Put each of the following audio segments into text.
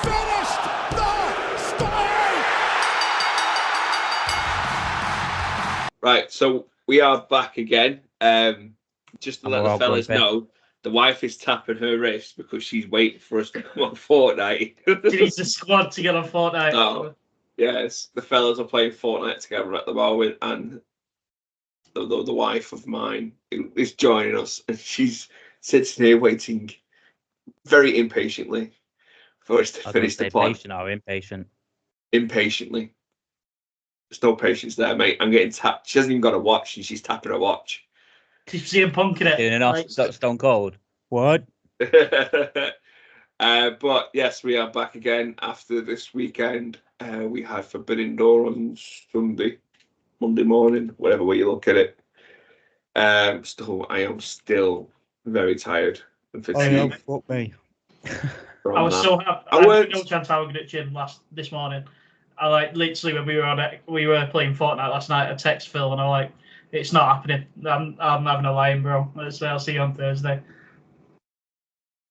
finished the story. Right, so we are back again. Just to let the fellas know, the wife is tapping her wrist because she's waiting for us to come on Fortnite. She needs a squad to get on Fortnite. Oh, yes, the fellas are playing Fortnite together at the moment, and the wife of mine is joining us, and she's sitting here waiting very impatiently for us to finish the pod. Patient or impatient? Impatiently. There's no patience there, mate. I'm getting tapped. She hasn't even got a watch, and she's tapping her watch. Keep seeing Punk in it. Doing enough. Stone Cold. What? But yes, we are back again after this weekend. We had Forbidden Door on Monday morning, whatever way you look at it. I am still very tired and fatigued. Fuck me. I was so happy. I had no chance I was at gym this morning. I literally when we were playing Fortnite last night. I text Phil and I'm like, it's not happening. I'm having a lie-in, bro. I'll see you on Thursday.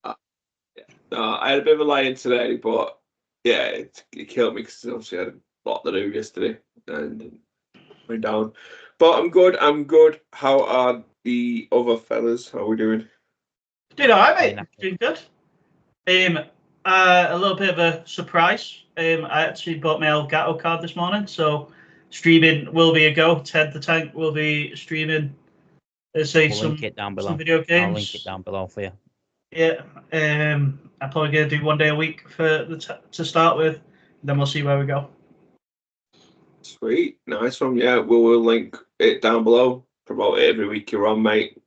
I had a bit of a lie-in today, but yeah, it killed me because obviously I had a lot to do yesterday and went down. But I'm good. How are the other fellas? How are we doing? Doing all right, mate. Doing good. A little bit of a surprise. I actually bought my Elgato card this morning, so streaming will be a go. Ted the Tank will be streaming. Link it down below. Some video games. I'll link it down below for you. Yeah. I'm probably gonna do 1 day a week to start with. Then we'll see where we go. Sweet, nice one. Yeah, we'll link it down below. Promote it every week you're on, mate.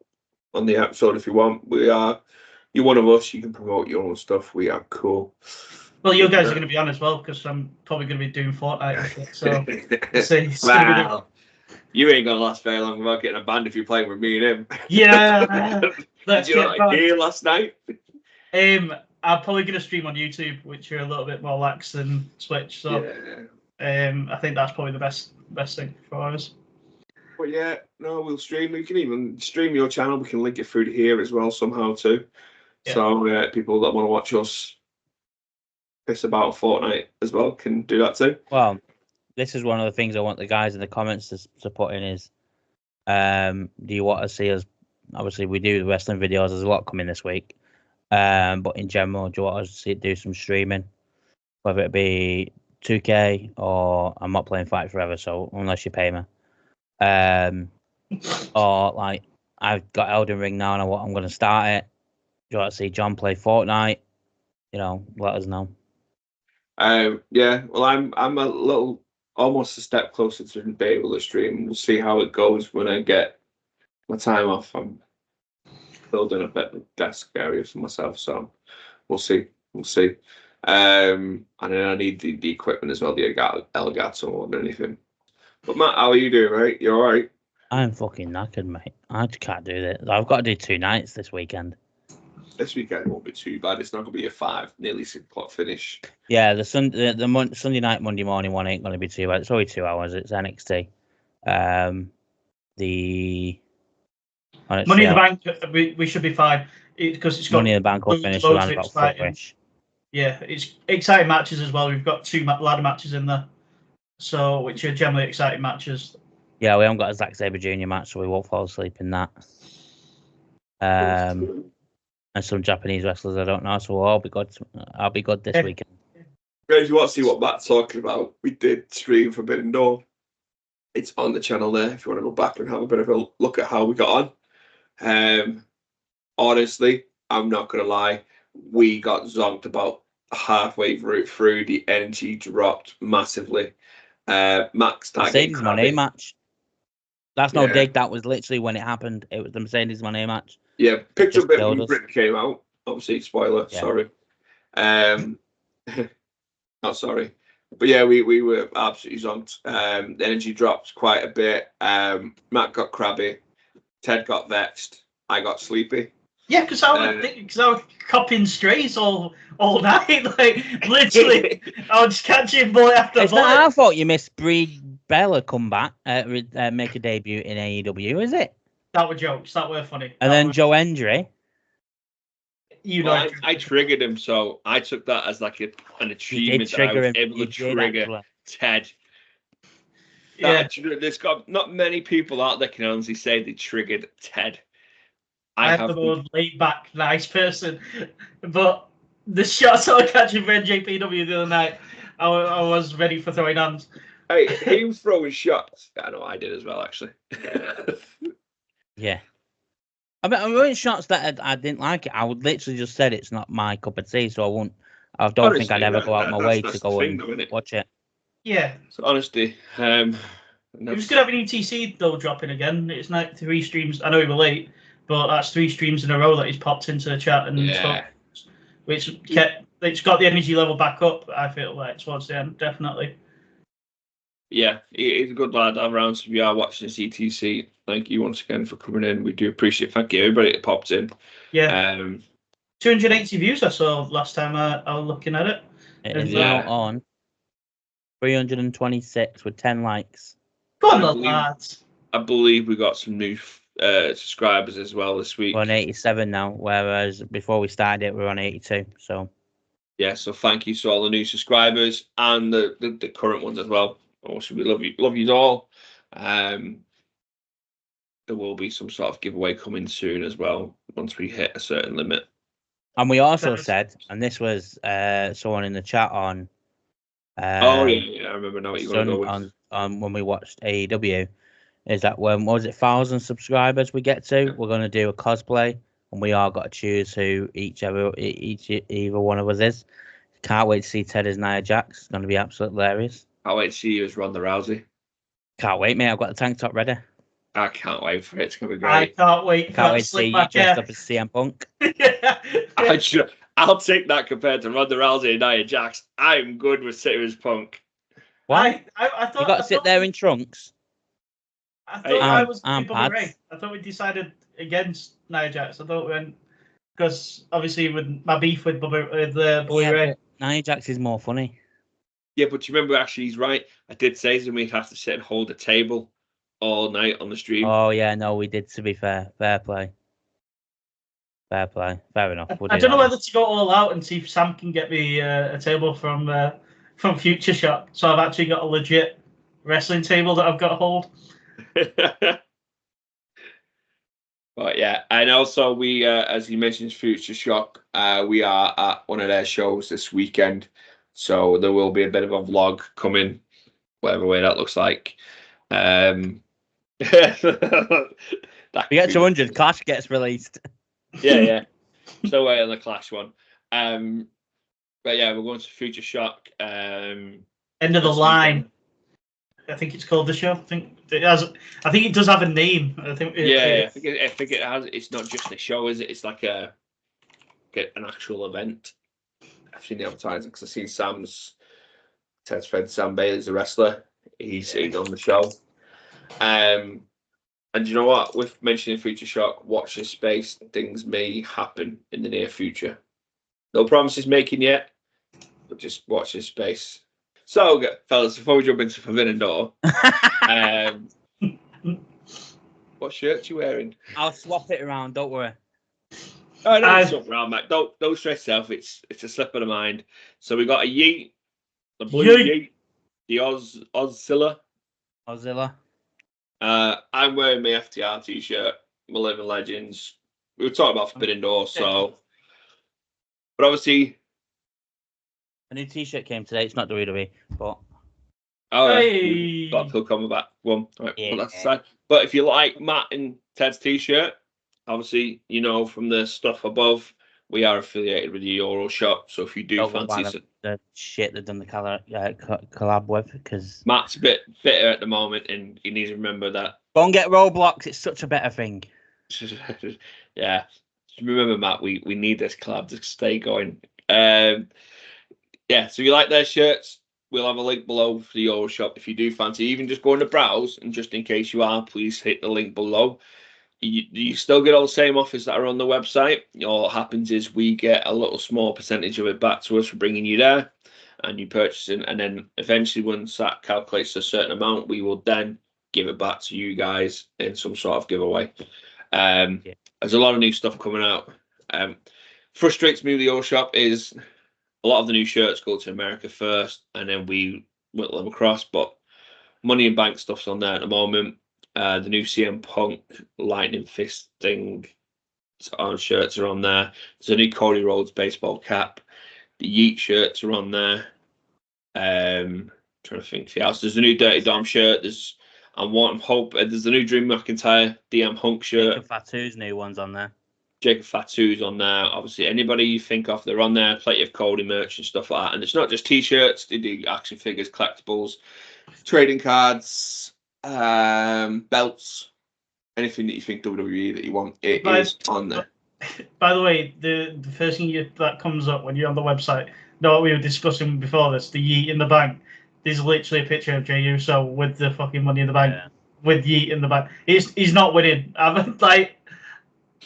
On the episode if you want. You're one of us. You can promote your own stuff. We are cool. Well, you guys are going to be on as well because I'm probably going to be doing Fortnite and shit. So, you ain't going to last very long without getting a band if you're playing with me and him. Yeah. Did you not hear last night? I'm probably going to stream on YouTube, which are a little bit more lax than Twitch. So, I think that's probably the best thing for us. But yeah, no, we'll stream. We can even stream your channel. We can link it through to here as well somehow too. Yeah. So people that want to watch us piss about Fortnite as well can do that too. Well, this is one of the things I want the guys in the comments to put in is, do you want to see us? Obviously, we do the wrestling videos. There's a lot coming this week. But in general, do you want us to do some streaming? Whether it be 2K or I'm not playing Fight Forever, so unless you pay me. Or like I've got Elden Ring now and I'm going to start it. Do you want to see John play Fortnite? Let us know. Yeah, well, I'm a little, almost a step closer to be able to stream. We'll see how it goes when I get my time off. I'm building a bit of desk area for myself, so we'll see. And then I need the equipment as well, the Elgato more than anything. But Matt, how are you doing, mate? You all right? I'm fucking knackered, mate. I just can't do this. I've got to do 2 nights this weekend. This weekend won't be too bad. It's not going to be a nearly 6 o'clock finish. Yeah, the Sunday night, Monday morning one ain't going to be too bad. It's only 2 hours. It's NXT. Money in the Bank, we should be fine because it's got Money in the Bank will finish around about 4-ish. Yeah, it's exciting matches as well. We've got 2 ladder matches in there, so which are generally exciting matches. Yeah, we haven't got a Zack Sabre Jr. match, so we won't fall asleep in that. And some Japanese wrestlers I don't know, so I'll be good. I'll be good this weekend. Guys, you want to see what Matt's talking about? We did stream Forbidden Door. It's on the channel there if you want to go back and have a bit of a look at how we got on. Honestly, I'm not going to lie. We got zonked about halfway through. The energy dropped massively. Max Mercedes Monet match. That's no dig. That was literally when it happened. It was the Mercedes Monet match. Yeah, picked up a bit when Britain came out. Obviously, spoiler. Yeah. Sorry. Not sorry. But yeah, we were absolutely zonked. The energy dropped quite a bit. Matt got crabby. Ted got vexed. I got sleepy. Yeah, because I was copying strays all night. Like literally, I was just catching bullet after it's bullet. It's not our fault you missed Brie Bella come back, make a debut in AEW, is it? That were jokes. That were funny. And then Joe Hendry. I triggered him, so I took that as like an achievement that I was able to trigger Ted. Yeah. There's got not many people out there can honestly say they triggered Ted. I am the more laid back, nice person, but the shots I was catching for NJPW the other night, I was ready for throwing hands. Hey, he was throwing shots. I know I did as well, actually. Yeah. I mean, I'm throwing shots that I didn't like it. I would literally just said it's not my cup of tea, so I don't think I'd ever go out my way to go and watch it. Yeah. So honestly, it was good having ETC though dropping again. It's like 3 streams. I know we were late, but that's 3 streams in a row that he's popped into the chat and stuff, which it's got the energy level back up. I feel like towards the end, definitely. Yeah, he's a good lad around. So we are watching this ETC. Thank you once again for coming in. We do appreciate it. Thank you, everybody that popped in. Yeah. 280 views I saw last time I was looking at it. It is now on 326 with 10 likes. Go on, lads. I believe we got some new subscribers as well this week. We're on 87 now, whereas before we started it, we were on 82. So yeah, so thank you to all the new subscribers and the current ones as well. Also, we love you all. There will be some sort of giveaway coming soon as well once we hit a certain limit. And we also said, and this was someone in the chat on. I remember now what you're going to go with. On when we watched AEW, is that when was it 1,000 subscribers we get to? We're going to do a cosplay, and we all got to choose who either one of us is. Can't wait to see Ted as Nia Jax. It's going to be absolutely hilarious. Can't wait to see you as Ronda Rousey. Can't wait, mate. I've got the tank top ready. I can't wait for it. It's going to be great. I can't wait. Can't wait to see you dressed up as CM Punk. I'll take that compared to Ronda Rousey and Nia Jax. I'm good with sitting as Punk. Why? I thought you got to sit there in trunks. I thought I was Bubba Ray. I thought we decided against Nia Jax. I thought we went because obviously with my beef with Bully Ray. Nia Jax is more funny. Yeah, but you remember actually he's right. I did say to him we'd have to sit and hold a table all night on the stream. Oh yeah, no, we did. To be fair, fair play. Fair enough. I don't know whether to go all out and see if Sam can get me a table from Future Shop. So I've actually got a legit wrestling table that I've got to hold. But yeah, and also we, as you mentioned, Future Shock, we are at one of their shows this weekend, so there will be a bit of a vlog coming, whatever way that looks like. We get 200, Clash gets released. Yeah. So on the Clash one. But yeah, we're going to Future Shock. End of the line. I think it's called the show. I think it does have a name. I think it has. It's not just a show, is it? It's like an actual event. I've seen the advertising because I've seen Ted's friend Sam Bailey's a wrestler. He's on the show. And you know what? With mentioning Future Shock, watch this space. Things may happen in the near future. No promises making yet, but just watch this space. So, fellas, before we jump into Forbidden Door, what shirt you wearing? I'll swap it around. Don't worry. Oh, don't swap around, Matt. Don't stress yourself. It's a slip of the mind. So we got a Yeet, the blue Yeet, the Ozzilla. I'm wearing my FTR t-shirt, my Living Legends. We were talking about Forbidden Door, so. But obviously. A new t-shirt came today. It's not WWE, but. Oh, hey. Got a Phil Combat one. Right, yeah. Put that aside. But if you like Matt and Ted's t-shirt, obviously, you know from the stuff above, we are affiliated with the EUROSHOP. So if you do fancy the shit they've done the collab with, because Matt's a bit bitter at the moment, and he needs to remember that. Go and get Roblox. It's such a better thing. Yeah, remember, Matt. We need this collab to stay going. Yeah, so you like their shirts? We'll have a link below for the EUROSHOP. If you do fancy, even just go on the browse, and just in case you are, please hit the link below. You still get all the same offers that are on the website. All that happens is we get a little small percentage of it back to us for bringing you there, and you purchase it. And then eventually, once that calculates a certain amount, we will then give it back to you guys in some sort of giveaway. There's a lot of new stuff coming out. frustrates me with the EUROSHOP is a lot of the new shirts go to America first, and then we whittle them across. But Money in Bank stuff's on there at the moment. The new CM Punk Lightning Fist thing on shirts are on there. There's a new Cody Rhodes baseball cap. The Yeet shirts are on there. Trying to think who else. There's a new Dirty Dom shirt. There's a new Drew McIntyre DM Hunk shirt. Jacob Fatu's new one's on there. Jacob Fatu's on there. Obviously, anybody you think of, they're on there. Plenty of Cody merch and stuff like that. And it's not just t-shirts. They do action figures, collectibles, trading cards, belts, anything that you think WWE that you want. It is on there. By the way, the first thing that comes up when you're on the website, know what we were discussing before this, the Yeet in the Bank. There's literally a picture of Jey Uso with the fucking Money in the Bank, with Yeet in the bank. He's not winning.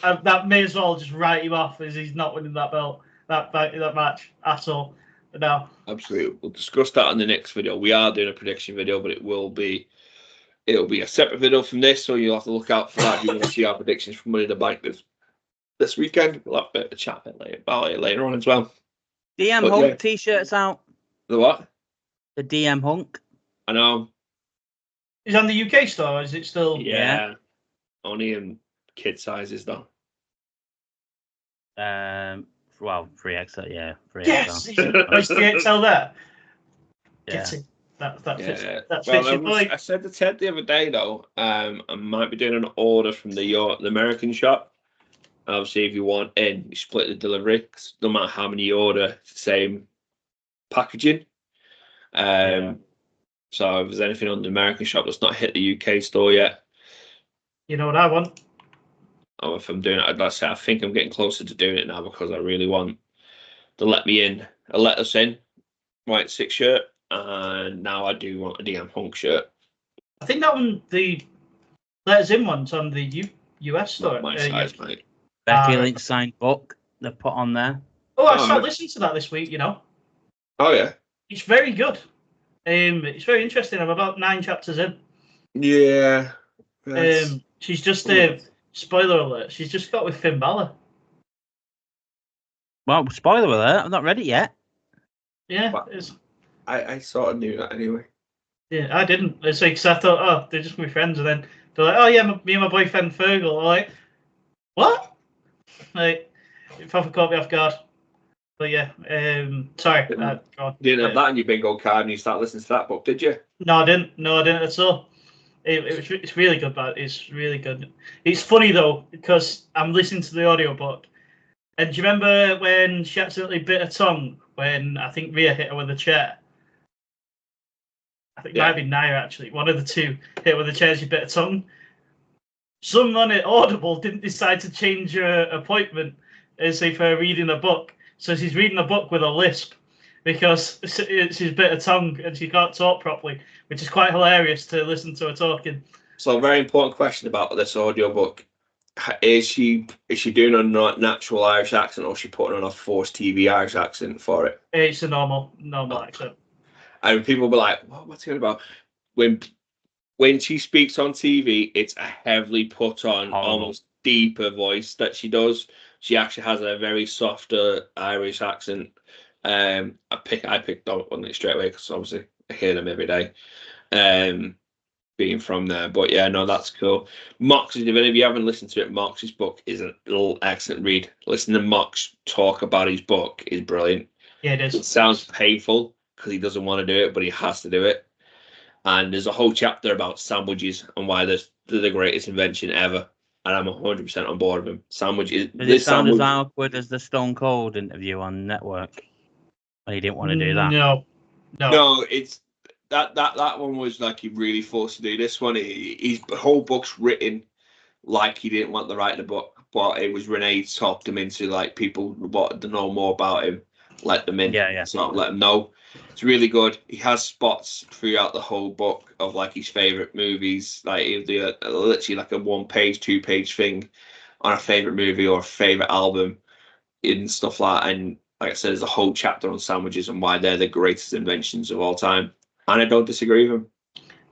That may as well just write him off as he's not winning that belt, that match at all. But no. Absolutely. We'll discuss that in the next video. We are doing a prediction video, but it'll be a separate video from this, so you'll have to look out for that. You want to see our predictions from Money in the Bank this weekend. We'll have a bit of a chat about it later on as well. DM Hunk t-shirts out. The what? The DM Hunk. I know. Is it on the UK store? Or is it still? Yeah. Only in kid sizes though. Well, 3XL, yeah. 3XL. Yes, is 3XL there. Yeah. Get it. That fits. Yeah. That fits your boy. I said to Ted the other day though, I might be doing an order from the American shop. Obviously, if you want in, you split the delivery. 'Cause no matter how many you order, it's the same packaging. So if there's anything on the American shop that's not hit the UK store yet, you know what I want. or if I'm doing it, I'd say I think I'm getting closer to doing it now because I really want to let us in, white 6 shirt, and now I do want a DM Punk shirt. I think that one, the Let Us In one's on the US store. Not my size, mate. Becky Lynch signed book they put on there. Oh, I started listening to that this week. You know. Oh yeah. It's very good. It's very interesting. I'm about 9 chapters in. Yeah. She's just spoiler alert. She's just got with Finn Balor. Well, spoiler alert, I've not read it yet. Yeah, I sort of knew that anyway. Yeah, I didn't. It's like, cause I thought, oh, they're just my friends, and then they're like, oh yeah, me and my boyfriend Fergal. I'm like, what? Like, it probably caught me off guard. But yeah, sorry. You didn't have that in your bingo card, and you start listening to that book, did you? No, I didn't. No, I didn't at all. It's really good, but it's really good. It's funny though because I'm listening to the audiobook, and do you remember when she accidentally bit her tongue when I think Rhea hit her with a chair? I think it might be Nia actually. One of the two hit her with a chair. She bit her tongue. Someone at Audible didn't decide to change her appointment as if her reading a book. So she's reading a book with a lisp because she's bit her tongue and she can't talk properly, which is quite hilarious to listen to her talking. So a very important question about this audiobook. Is she doing a natural Irish accent, or is she putting on a forced TV Irish accent for it? It's a normal accent. And people be like, what's he on about? When she speaks on TV, it's a heavily put on, almost deeper voice that she does. She actually has a very softer Irish accent. I picked up on it straight away because obviously I hear them every day. Being from there, but yeah, no, that's cool. Mox, if any of you haven't listened to it, Mox's book is a little excellent read. Listening to Mox talk about his book is brilliant. Yeah, it is. It sounds painful because he doesn't want to do it, but he has to do it. And there's a whole chapter about sandwiches and why they're the greatest invention ever. And I'm 100% on board with him. Sandwiches. Does it sound as awkward as the Stone Cold interview on Network? When he didn't want to do that. No, it's that one was like he really forced to do. This one, his whole book's written like he didn't want to write the book, but it was Renee talked him into like people wanted to know more about him, let them in. Yeah. So let them know. It's really good. He has spots throughout the whole book of like his favorite movies. Like he'll do literally like a 1-page, 2-page thing on a favorite movie or a favorite album and stuff like that. And like I said, there's a whole chapter on sandwiches and why they're the greatest inventions of all time. And I don't disagree with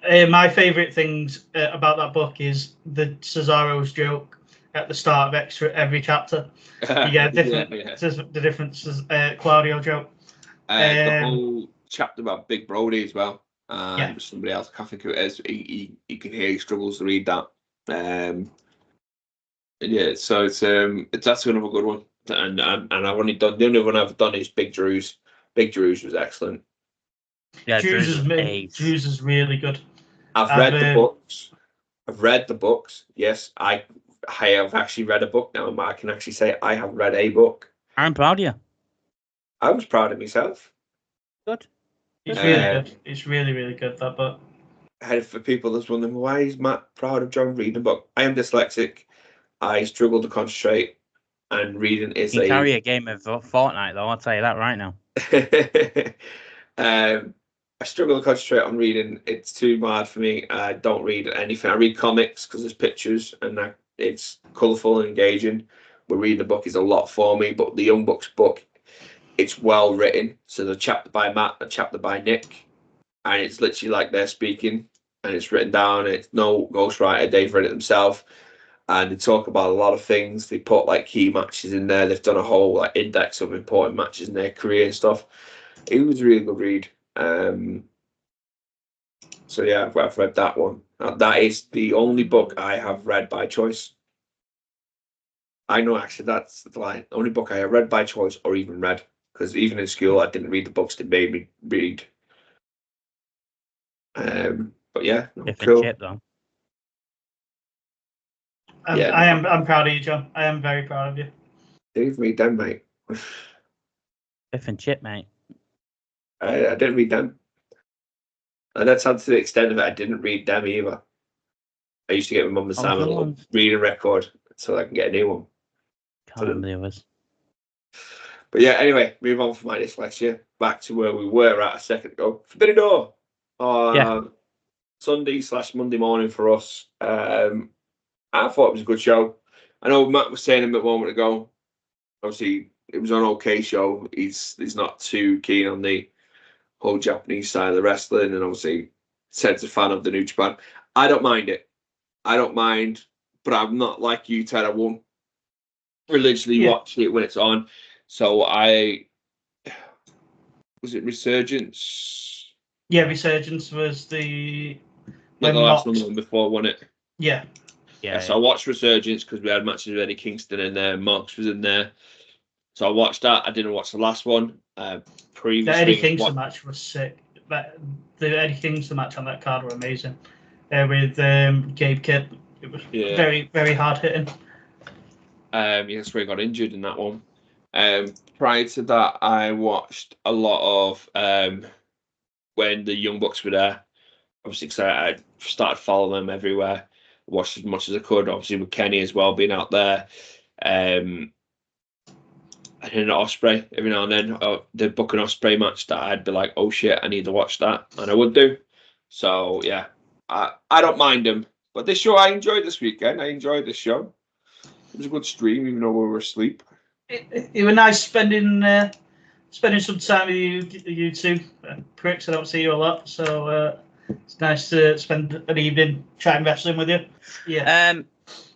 him. My favourite things about that book is the Cesaro's joke at the start of every chapter. You get the differences. Claudio joke. The whole chapter about Big Brody as well. Yeah. Somebody else, I can't think who it is. He can hear he struggles to read that. Yeah, so it's that's another good one. And I've only done the only one I've done is Big Drew's. Big Drew's was excellent. Yeah, Drew's is really good. I've read the books. I've read the books. Yes, I have actually read a book now. I can actually say I have read a book. I'm proud of you. I was proud of myself. Good. It's really good. It's really, really good, that book. For people that's wondering, why is Matt proud of John reading a book? I am dyslexic. I struggle to concentrate, and reading is you can carry a game of Fortnite, though. I'll tell you that right now. I struggle to concentrate on reading. It's too hard for me. I don't read anything. I read comics because there's pictures and it's colourful and engaging. But reading a book is a lot for me. But the Young Bucks book, it's well written. So the chapter by Matt, a chapter by Nick, and it's literally like they're speaking, and it's written down. It's no ghostwriter. They've read it themselves, and they talk about a lot of things. They put like key matches in there. They've done a whole like index of important matches in their career and stuff. It was a really good read. So yeah, I've read that one. That is the only book I have read by choice. I know, actually, that's the line. The only book I have read by choice or even read, because even in school I didn't read the books they made me read. But yeah, cool. Chip, though. I'm proud of you, John. I am very proud of you. Didn't read them, mate. Biff and Chip, mate. I didn't read them. And that's to the extent of it, I didn't read them either. I used to get my mum and Sam a little reading record so I can get a new one. Can't remember the others. But yeah, anyway, move on from my dyslexia. Back to where we were at a second ago. Forbidden Door. Sunday/Monday morning for us. I thought it was a good show. I know Matt was saying a moment ago, obviously it was an okay show. He's not too keen on the whole Japanese side of the wrestling, and obviously said's a fan of the New Japan. I don't mind it. I don't mind, but I'm not like you, Ted. I won't religiously watch it when it's on. So was it Resurgence? Yeah, Resurgence was the last one before, wasn't it? Yeah. So I watched Resurgence because we had matches with Eddie Kingston in there. Mox was in there. So I watched that. I didn't watch the last one. Previously, the Eddie Kingston match was sick. The Eddie Kingston match on that card were amazing. With Gabe Kidd, it was very, very hard hitting. That's where he got injured in that one. Prior to that, I watched a lot of when the Young Bucks were there. Obviously, because I started following them everywhere. Watched as much as I could. Obviously, with Kenny as well being out there. And then Ospreay every now and then. The Book and Ospreay match that I'd be like, oh shit, I need to watch that, and I would do. So yeah, I don't mind them. But this show I enjoyed this weekend. I enjoyed this show. It was a good stream, even though we were asleep. It was nice spending some time with you two pricks. I don't see you a lot, so it's nice to spend an evening chatting wrestling with you. Yeah.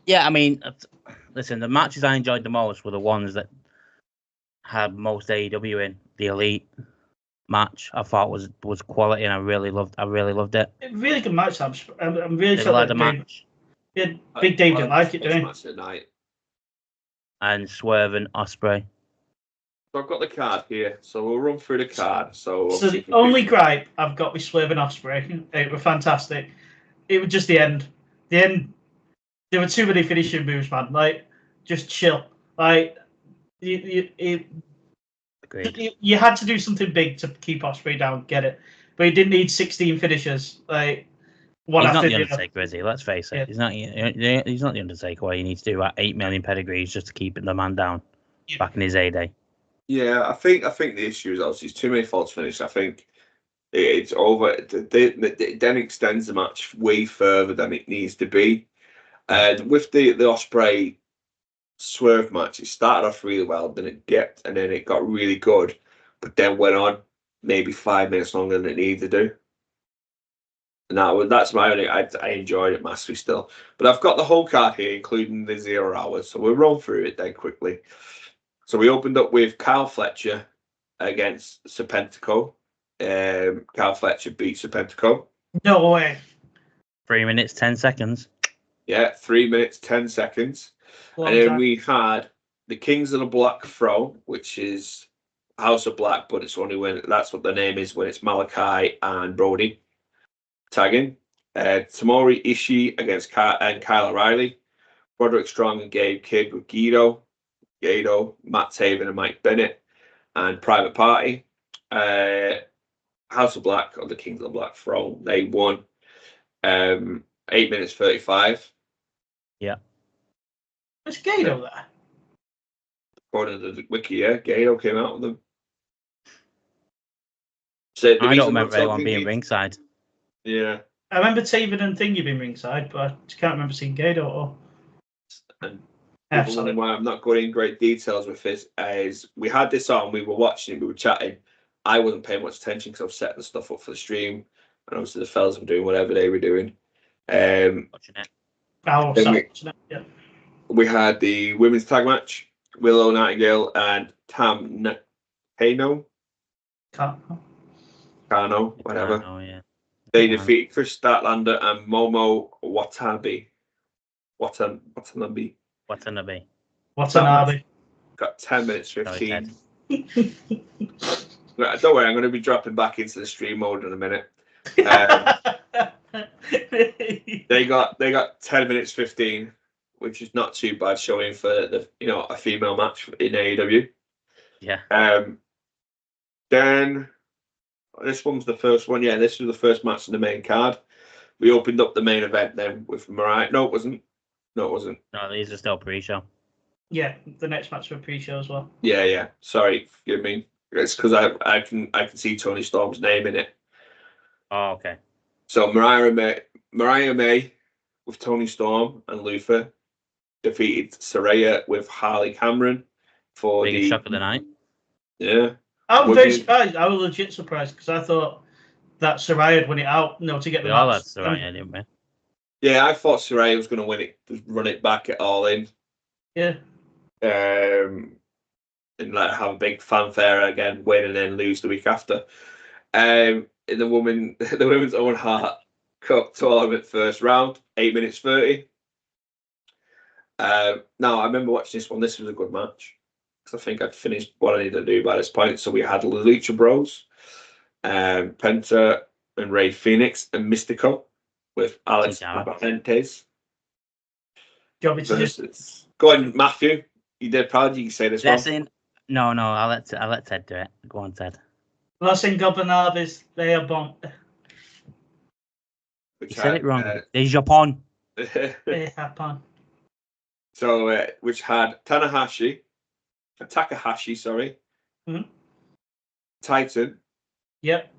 I mean, listen, the matches I enjoyed the most were the ones that had most AEW in. The Elite match I thought was quality, and I really loved it. Really good match. I'm really sure like the match. Yeah, Big Dave didn't like it, did he? Match at night. And Swerve and Ospreay. So I've got the card here, so we'll run through the card. So the only gripe I've got with Swerve and Ospreay, it was fantastic. It was just the end. The end. There were too many finishing moves, man. Like, just chill. Like, you had to do something big to keep Ospreay down. Get it? But he didn't need 16 finishers. Like, he's not the Undertaker, is he? Let's face it. Yeah. He's not the Undertaker. Where you need to do 8 million pedigrees just to keep the man down. Yeah. Back in his heyday. Yeah, I think the issue is obviously too many false finishes. I think it's over. It then extends the match way further than it needs to be. With the Ospreay Swerve match, it started off really well, then it got really good, but then went on maybe 5 minutes longer than it needed to do. And that's my only. I enjoyed it massively still. But I've got the whole card here, including the 0 hours. So we'll roll through it then quickly. So we opened up with Kyle Fletcher against Serpentico. Kyle Fletcher beat Serpentico. No way. 3 minutes, 10 seconds. Yeah, 3 minutes, 10 seconds. Long and then time. we had the Kings of the Black Throne, which is House of Black, but it's only when that's what the name is when it's Malachi and Brody tagging. Tamori Ishii against Kyle O'Reilly. Broderick Strong and Gabe Kidd with Guido, Matt Taven and Mike Bennett, and Private Party. House of Black or the Kings of the Black Throne. They won 8 minutes 35. Yeah. There's Gato there. According to the wiki, yeah, Gato came out with them. So I don't remember anyone being ringside. Yeah. I remember Taven and Thingy being ringside, but I can't remember seeing Gato or. And the reason why I'm not going in great details with this is we had this on, we were watching it, we were chatting. I wasn't paying much attention because I was setting the stuff up for the stream, and obviously the fellas were doing whatever they were doing. Watching it. Yeah. We had the women's tag match, Willow Nightingale and Tam Kano, whatever. Kano, yeah. They defeated Chris Statlander and Momo Watanabe. Got 10 minutes 15. Don't worry, I'm going to be dropping back into the stream mode in a minute. They got 10 minutes 15, which is not too bad showing for the a female match in AEW. Yeah. Then this one's the first one. Yeah, this was the first match in the main card. We opened up the main event then with Mariah. No, it wasn't. No, these are still pre-show. Yeah, the next match for pre-show as well. Yeah. Sorry, forgive me. It's because I can see Tony Storm's name in it. Oh, okay. So Mariah May with Tony Storm and Luther defeated Saraya with Harley Cameron for biggest shock of the night. Yeah. I'm very surprised. I was legit surprised because I thought that Saraya had won it out, to get the match. We all had Saraya, didn't we? Yeah, I thought Saraya was going to win it, just run it back at All In. Yeah. And have a big fanfare again, win and then lose the week after. In the women's Owen Hart Cup tournament first round, 8 minutes 30. Now I remember watching this one. This was a good match because I think I'd finished what I needed to do by this point. So we had the Lucha Bros, Penta and Ray Phoenix and Mystico with Alex Barrentes. Do you want me to just go on, Matthew? You did proud. You can say this one. No. I'll let Ted do it. Go on, Ted. Los Ingobernables de Japón. You said it wrong. De Japón. De Japón. So, which had Takahashi, sorry. Mm-hmm. Titan. Yep.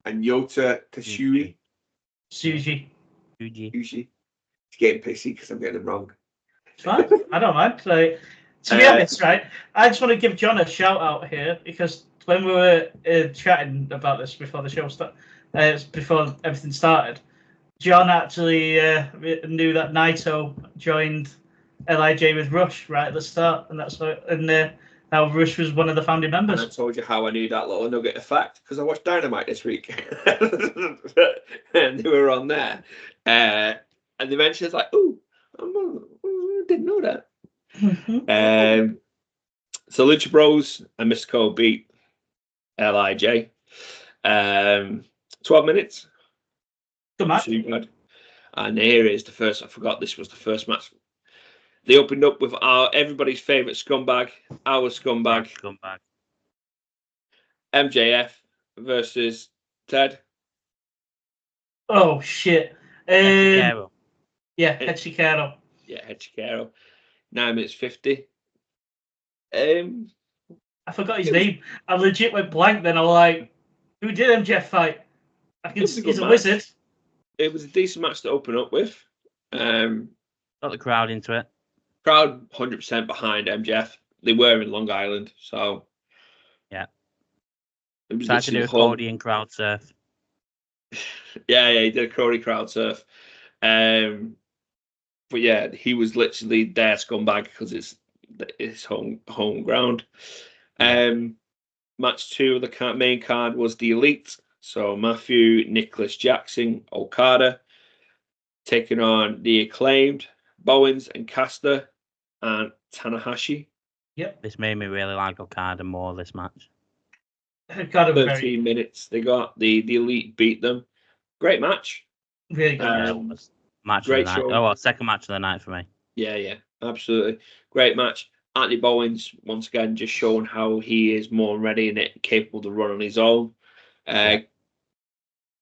And Yota Tsuji. Suji. It's getting pissy because I'm getting them wrong. It's fine. I don't mind. So, to be honest, right, I just want to give John a shout out here because when we were chatting about this before the show before everything started, John actually knew that Naito joined LIJ with Rush right at the start, and that's how Rush was one of the founding members. And I told you how I knew that little nugget of fact because I watched Dynamite this week, and they were on there, and they mentioned like, "Oh, I didn't know that." So Lucha Bros and Mystico beat LIJ. 12 minutes. Good match. And here is the first. I forgot this was the first match. They opened up with everybody's favourite scumbag, our scumbag, MJF versus Ted. Oh shit! Hechicero. Yeah, Hechicero. Yeah, Hechicero. 9 minutes 50. I forgot his name. I legit went blank. Then I was like, "Who did MJF fight?" He's a wizard. It was a decent match to open up with. Got the crowd into it. Crowd 100% behind MJF. They were in Long Island, so yeah. It was Tried to do a Cody and crowd surf. Yeah, he did a Crowley crowd surf. But yeah, he was literally their scumbag because it's home ground. Match 2 of the main card was the Elite. So Matthew, Nicholas Jackson, Okada taking on the Acclaimed, Bowens and Caster, and Tanahashi. Yep. This made me really like Okada more, this match. 13 minutes. They got the Elite beat them. Great match. Really good. Match great of the night. show. Oh, well, second match of the night for me. Yeah, absolutely. Great match. Anthony Bowens, once again, just showing how he is more ready and capable to run on his own.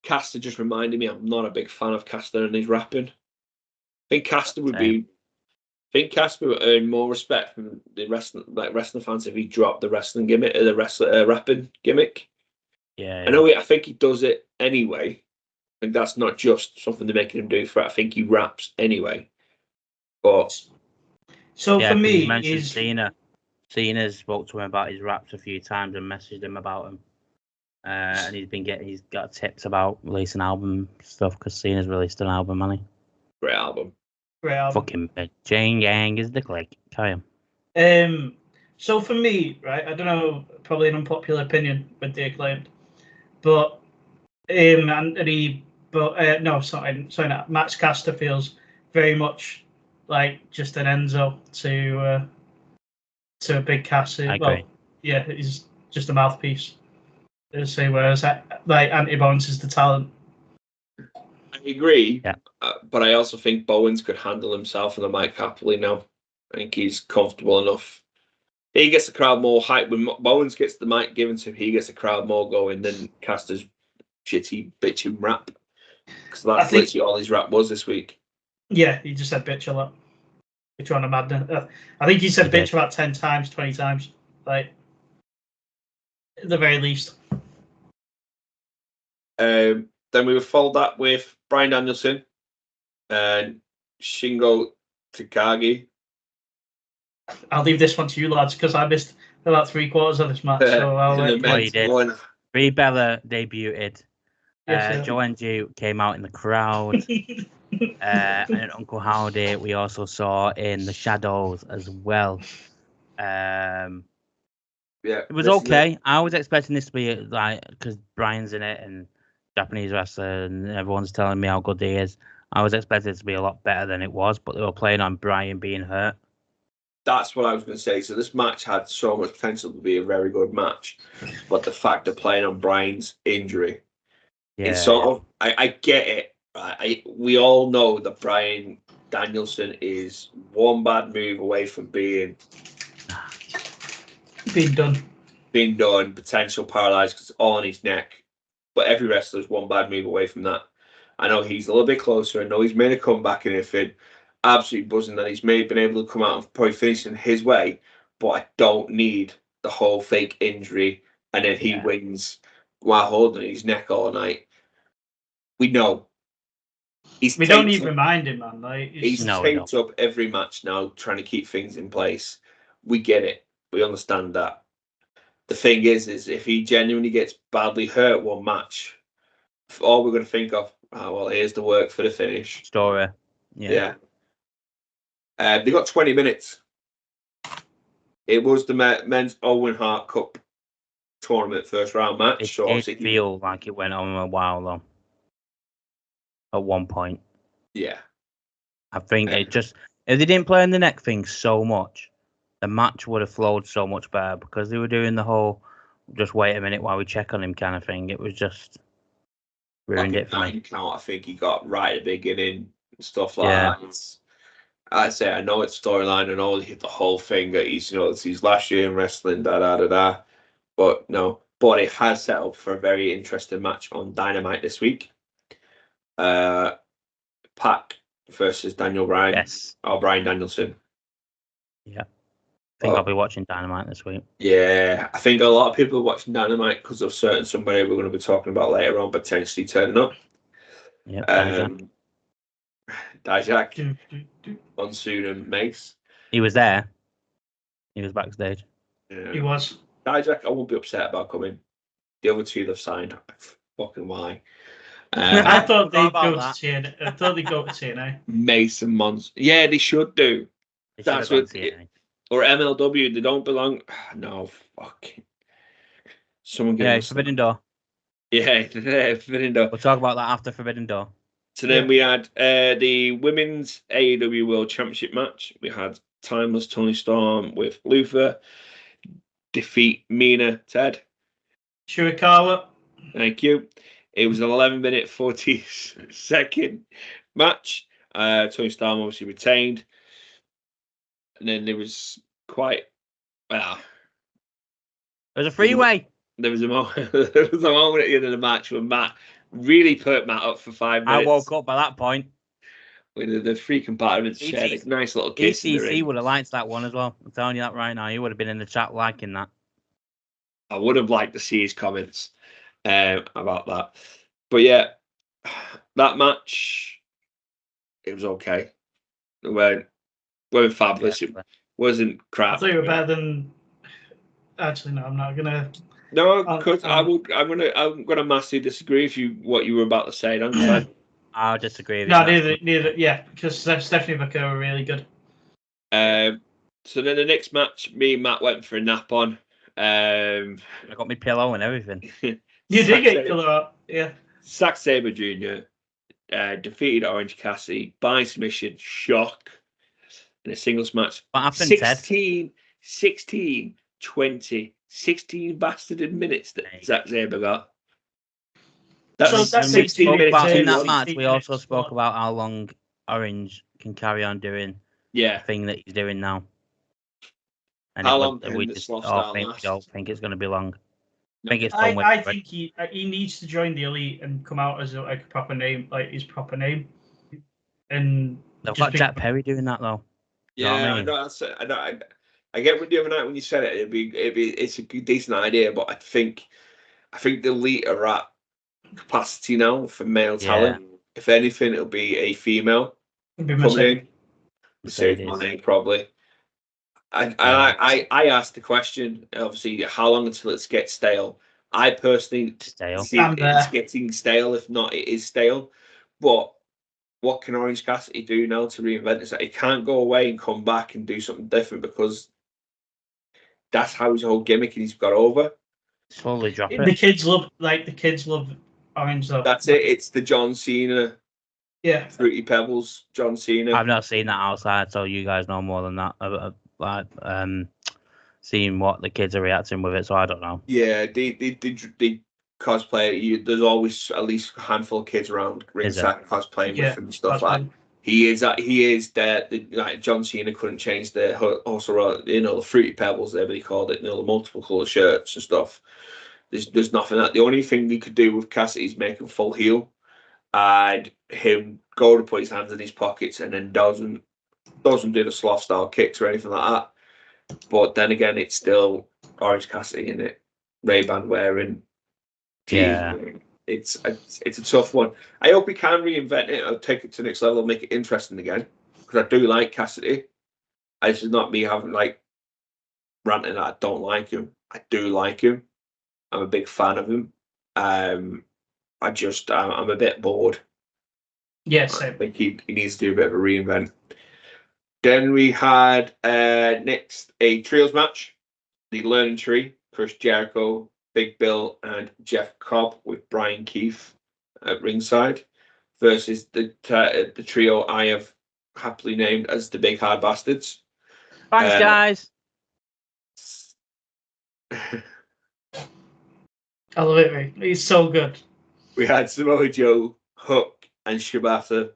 Caster just reminded me I'm not a big fan of Caster and his rapping. I think Caster would earn more respect from the wrestling fans if he dropped the wrestling gimmick, the rapping gimmick. Yeah. I think he does it anyway. And that's not just something they're making him do for it. I think he raps anyway. But so for me, he mentioned Cena. Cena spoke to him about his raps a few times and messaged him about him. And he's got tips about releasing album stuff because Cena's released an album, hasn't he? Great album. Fucking Jane Yang is the click. Carry on. So for me, right, I don't know, probably an unpopular opinion with the Acclaimed, but Max Caster feels very much like just an Enzo to a big Cass. I agree. Yeah, he's just a mouthpiece. Whereas like Anthony Bowens is the talent. I agree. Yeah. But I also think Bowens could handle himself on the mic happily now. I think he's comfortable enough. He gets the crowd more hype. When Bowens gets the mic given to him, he gets the crowd more going than Caster's shitty bitching rap. Because that's literally all his rap was this week. Yeah, he just said bitch a lot. Which one a madness. I think he said bitch about 10 times, 20 times. Like, at the very least. Then we would followed that with Bryan Danielson and Shingo Takagi. I'll leave this one to you lads because I missed about 3/4 of this match. So I'll you did. Brie Bella debuted. Joe NG came out in the crowd. And Uncle Howdy we also saw in the shadows as well. It was okay. I was expecting this to be like, because Brian's in it and Japanese wrestler and everyone's telling me how good he is. I was expecting it to be a lot better than it was, but they were playing on Brian being hurt. That's what I was going to say. So this match had so much potential to be a very good match, but the fact of playing on Brian's injury, it's sort of, I get it. Right? We all know that Bryan Danielson is one bad move away from being done, potential paralyzed because it's all on his neck. But every wrestler is one bad move away from that. I know he's a little bit closer. I know he's made a comeback and everything. Absolutely buzzing that he's been able to come out and probably finish in his way. But I don't need the whole fake injury and then he wins while holding his neck all night. We know. We don't need to remind him, man. Like, he's taped up every match now, trying to keep things in place. We get it. We understand that. The thing is if he genuinely gets badly hurt one match, all we're going to think of, here's the work for the finish. Story. Yeah. They got 20 minutes. It was the men's Owen Hart Cup tournament first round match. It feel like it went on a while though. At one point. Yeah. I think if they didn't play on the neck thing so much, the match would have flowed so much better because they were doing the whole just wait a minute while we check on him kind of thing. It was just ruined it for me. Count, I think he got right at the beginning and stuff like that. I say I know it's storyline and all the whole thing that he's it's his last year in wrestling, but no. But it has set up for a very interesting match on Dynamite this week. Pac versus Daniel Bryan. Yes. Or Bryan Danielson. Yeah. I think I'll be watching Dynamite this week. Yeah, I think a lot of people are watching Dynamite because of somebody we're going to be talking about later on potentially turning up. Yeah, Dijak, Monsoon and Mace. He was there. He was backstage. Yeah. He was. Dijak, I won't be upset about coming. The other two they've signed. Fucking why. I thought they'd go to TNA. I thought they'd go to TNA. Mason Mons. Yeah, they should do. That's what TNA. Or MLW. They don't belong. No, fuck. Someone get Forbidden Door. Yeah, Forbidden Door. We'll talk about that after Forbidden Door. So then we had the women's AEW World Championship match. We had Timeless Tony Storm with Luther defeat Mina Ted. Shirakawa. Thank you. It was an 11-minute 40-second match. Tony Storm obviously retained. And then there was quite... Well, it was a freeway. There was a moment at the end of the match when Matt really put Matt up for 5 minutes. I woke up by that point. With the three compartments shared a nice little kiss. ECC would have liked that one as well. I'm telling you that right now. He would have been in the chat liking that. I would have liked to see his comments about that. But yeah, that match, it was okay. It weren't fabulous. It wasn't crap. I thought you were better than... Actually, no, I'm not gonna. No, because I'm gonna massively disagree with you. What you were about to say, don't you? I'll disagree with you. Neither. Yeah, because Stephanie and Vaquero were really good. So then the next match, me and Matt went for a nap on. I got my pillow and everything. You did get your pillow out, yeah. Zack Sabre Jr. Defeated Orange Cassidy by submission, shock, in a singles match. What happened, 16, 20, 16 bastarded minutes that Zack Sabre got. That's 16 minutes. In that match, we also spoke about how long Orange can carry on doing the thing that he's doing now. And how long we just don't think it's going to be long. I think he needs to join the Elite and come out as a proper name, like his proper name. And they've got Jack Perry doing that though. Yeah, I get what the other night when you said it. It's a decent idea, but I think the Elite are at capacity now for male talent. If anything, it'll be a female coming in. Money, probably. I asked the question, obviously, how long until it gets stale? I personally see it's getting stale. If not, it is stale. But what can Orange Cassidy do now to reinvent this? He can't go away and come back and do something different because that's how his whole gimmick he's got over. Slowly drop it. The kids love Orange though. That's it. It's the John Cena. Yeah. Fruity Pebbles, John Cena. I've not seen that outside, so you guys know more than that. Seeing what the kids are reacting with it, so I don't know. Yeah, they cosplay. There's always at least a handful of kids around ringside cosplaying with him and stuff like that. He is the like John Cena couldn't change the also the Fruity Pebbles, whatever he called it, the multiple colour shirts and stuff. There's nothing that the only thing they could do with Cassidy is make him full heel and him go to put his hands in his pockets and then doesn't do the sloth style kicks or anything like that. But then again, it's still Orange Cassidy in it, Ray-Ban wearing. Yeah, it's a tough one. I hope he can reinvent it or take it to the next level and make it interesting again. Because I do like Cassidy. It's just not me having ranting that I don't like him. I do like him. I'm a big fan of him. I'm a bit bored. Yes, I think he needs to do a bit of a reinvent. Then we had next a trios match, the Learning Tree, Chris Jericho, Big Bill, and Jeff Cobb with Brian Keith at ringside versus the trio I have happily named as the Big Hard Bastards. Thanks, guys. I love it, mate. He's so good. We had Samoa Joe, Hook, and Shibata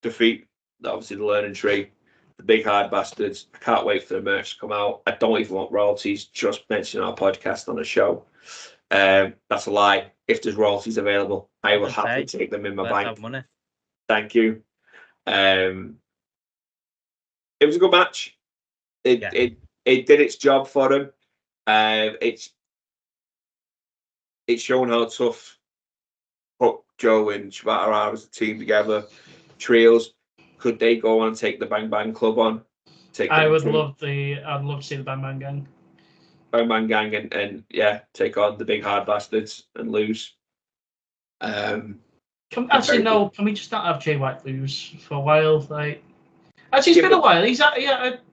defeat, obviously, the Learning Tree, the Big Hard Bastards. I can't wait for the merch to come out. I don't even want royalties, just mention our podcast on the show. That's a lie. If there's royalties available, I will happily take them in my bank. Money. Thank you. It was a good match. It did its job for them. It's shown how tough Hook, Joe, and Shibata are as a team together. Trios, could they go on and take the Bang Bang Club on? I'd love to see the Bang Bang Gang. Bang Bang Gang and take on the Big Hard Bastards and lose. Can we just not have Jay White lose for a while? Like, actually, it's been a while.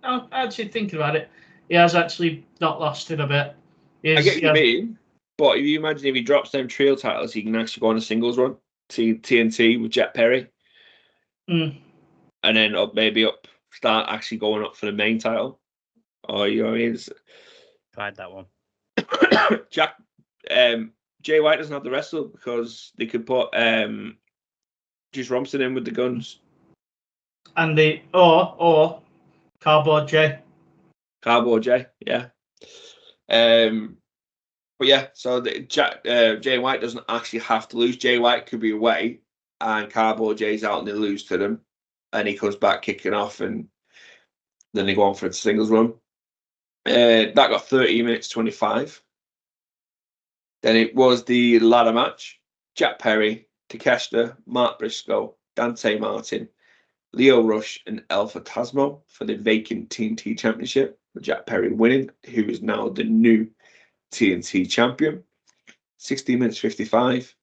I'm actually thinking about it. He has actually not lost in a bit. I get what you mean, but if you imagine if he drops them trio titles, he can actually go on a singles run, TNT with Jet Perry, and then start actually going up for the main title. Or you know what I mean? Tried that one. Jay White doesn't have the wrestle because they could put Juice Robinson in with the guns. And or Cardboard Jay. Cardboard Jay, yeah. But yeah, so Jay White doesn't actually have to lose. Jay White could be away, and Cardboard Jay's out, and they lose to them, and he comes back kicking off, and then they go on for a singles run. That got 30 minutes 25. Then it was the ladder match: Jack Perry, Takeshita, Mark Briscoe, Dante Martin, Lio Rush, and El Phantasmo for the vacant TNT Championship, with Jack Perry winning, who is now the new TNT champion. 16 minutes 55.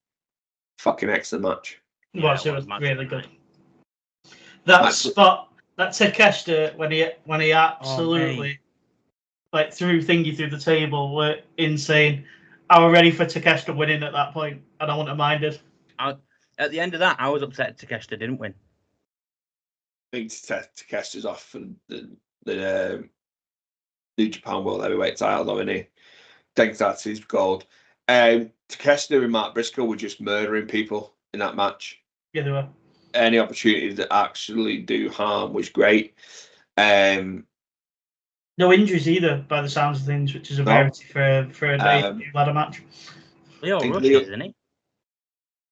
Fucking excellent match. It was really good. That spot, that Takeshita when he absolutely threw thingy through the table were insane. I was ready for Takeshita winning at that point, and I wouldn't have minded. At the end of that, I was upset Takeshita didn't win. I think Takeshita's off for the New Japan World Heavyweight title, though, isn't he? Thanks, that's his gold. Takeshita and Mark Briscoe were just murdering people in that match. Yeah, they were. Any opportunity to actually do harm was great. No injuries either, by the sounds of things, which is a rarity for a ladder match. Lio Rush, isn't he?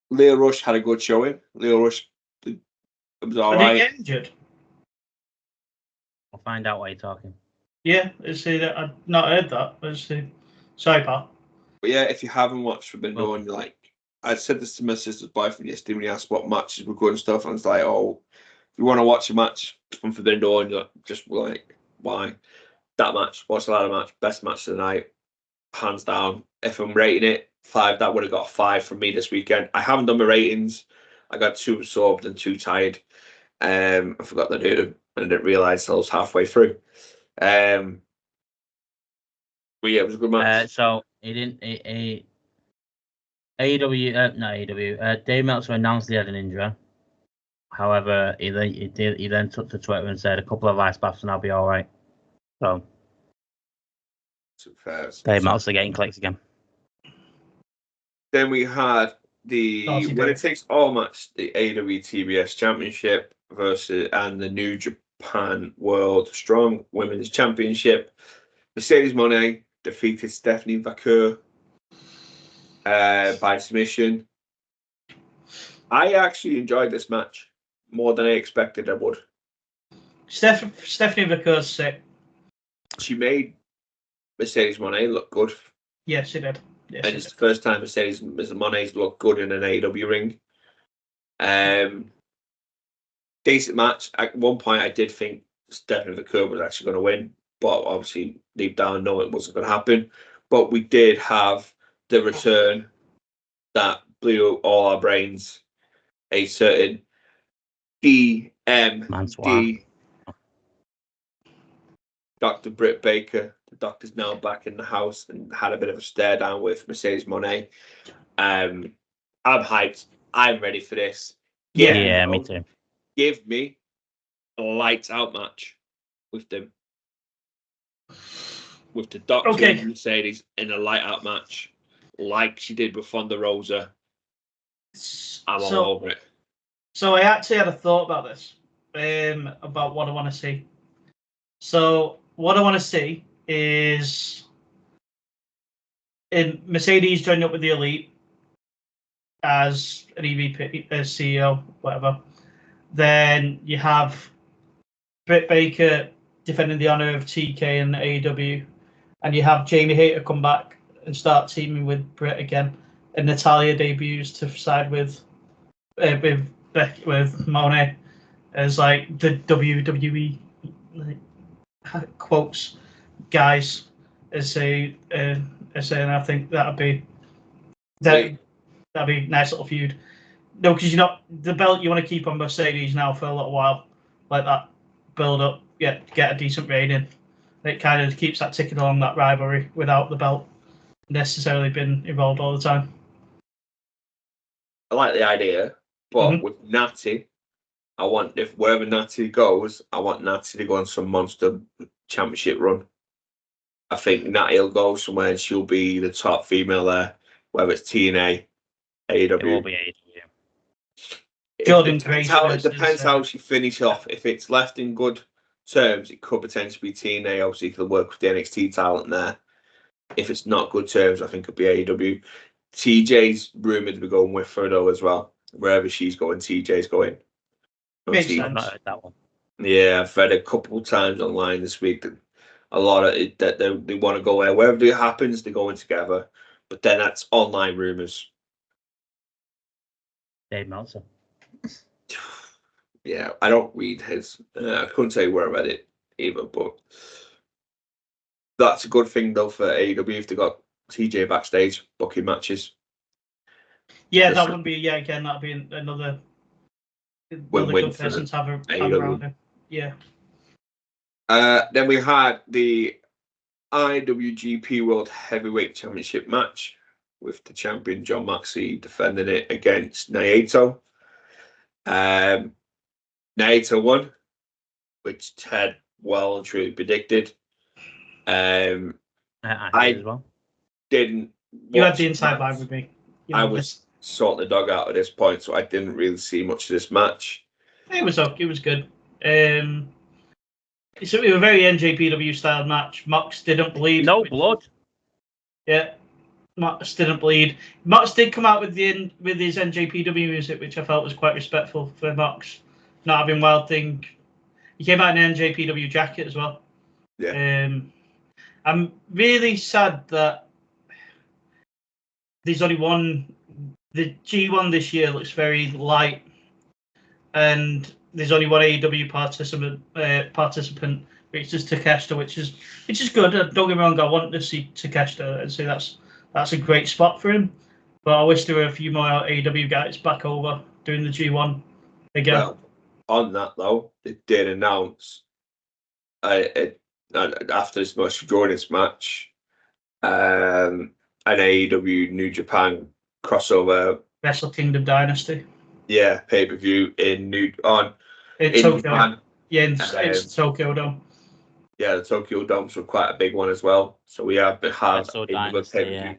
Lio Rush had a good showing. Lio Rush was all right. Did he get injured? I'll find out while you're talking. Yeah, I've not heard that. Sorry, pal. But yeah, if you haven't watched Forbidden Door, you're like, I said this to my sister's boyfriend yesterday when he asked what matches were good and stuff, and I was like, oh, if you want to watch a match from Forbidden Door, and you're just like, why? That match, watch the ladder match, best match of the night, hands down. If I'm rating it 5, that would have got a 5 from me this weekend. I haven't done my ratings. I got too absorbed and too tired. I forgot to do them, and I didn't realise I was halfway through. But yeah, it was a good match. So he didn't. AEW. Dave Meltzer announced he had an injury. However, he then took to Twitter and said a couple of ice baths and I'll be all right. So Dave Meltzer getting clicks again. Then we had the When It Takes All match, the AEW TBS Championship and the New Japan World Strong Women's Championship. Mercedes Moné defeated Stephanie Vaquer by submission. I actually enjoyed this match more than I expected I would. Stephanie Vaquer's sick. She made Mercedes Moné look good. Yes, she did. Yes, and it's the first time Mercedes Moné's looked good in an AEW ring. Decent match. At one point, I did think Stephanie Vaquer was actually going to win, but obviously deep down, no, it wasn't going to happen. But we did have the return that blew all our brains. A certain DMD, Dr. Britt Baker. The doctor's now back in the house and had a bit of a stare down with Mercedes Moné. I'm hyped. I'm ready for this. Yeah, me too. Give me a lights out match with them. With the Doctor and Mercedes in a light out match, like she did with Fonda Rosa. I'm all over it. So I actually had a thought about this, about what I want to see. So what I want to see is in Mercedes joining up with the Elite as an EVP, as CEO, whatever. Then you have Britt Baker defending the honor of TK and AEW, and you have Jamie Hayter come back and start teaming with Britt again, and Natalia debuts to side with Moné as like the WWE quotes guys as saying, I think that'd be That'd be a nice little feud. No, because you're not the belt you want to keep on Mercedes now for a little while, like that build up, get a decent rating. It kind of keeps that ticking along, that rivalry, without the belt necessarily being involved all the time. I like the idea, but with Natty, I want, if wherever Natty goes, I want Natty to go on some monster championship run. I think Natty will go somewhere and she'll be the top female there, whether it's TNA, AEW. It will be AEW. Jordan Grace. Grace It depends how she finishes off. If it's left in good terms, it could potentially be TNA. Obviously, you can work with the NXT talent there. If it's not good terms, I think it'll be AEW. TJ's rumoured to be going with her though as well. Wherever she's going, TJ's going. Makes sense. I've not heard that one. Yeah, I've read a couple of times online this week that a lot of it, that they want to go there. Wherever it happens, they're going together. But then that's online rumours. Dave Meltzer. Yeah, I don't read his. I couldn't say where I read it either, but that's a good thing though for AEW if they got TJ backstage booking matches. Yeah, that would be again that'd be another Win-win good person to have AEW. around him. Yeah. Then we had the IWGP World Heavyweight Championship match with the champion John Moxley defending it against Naito. Naito won, which Ted well and truly predicted. I as well. Didn't. You had the inside line with me. I was sorting the dog out at this point, so I didn't really see much of this match. It was okay. It was good. So it was a very NJPW style match. Mox didn't bleed. No blood. Yeah, Mox didn't bleed. Mox did come out with his NJPW music, which I felt was quite respectful for Mox, not having Wild Thing. He came out in an NJPW jacket as well. Yeah. I'm really sad that there's only one. The G1 this year looks very light, and there's only one AEW participant, which is Takeshita, which is good. Don't get me wrong, I want to see Takeshita and say that's a great spot for him. But I wish there were a few more AEW guys back over doing the G1 again. Well, on that though, they did announce after this most Jordan's match, an AEW New Japan crossover Wrestle Kingdom Dynasty. Yeah, pay-per-view in Tokyo. Japan. Yeah, in Tokyo Dome. Yeah, the Tokyo Dome's quite a big one as well. So we have another pay-per-view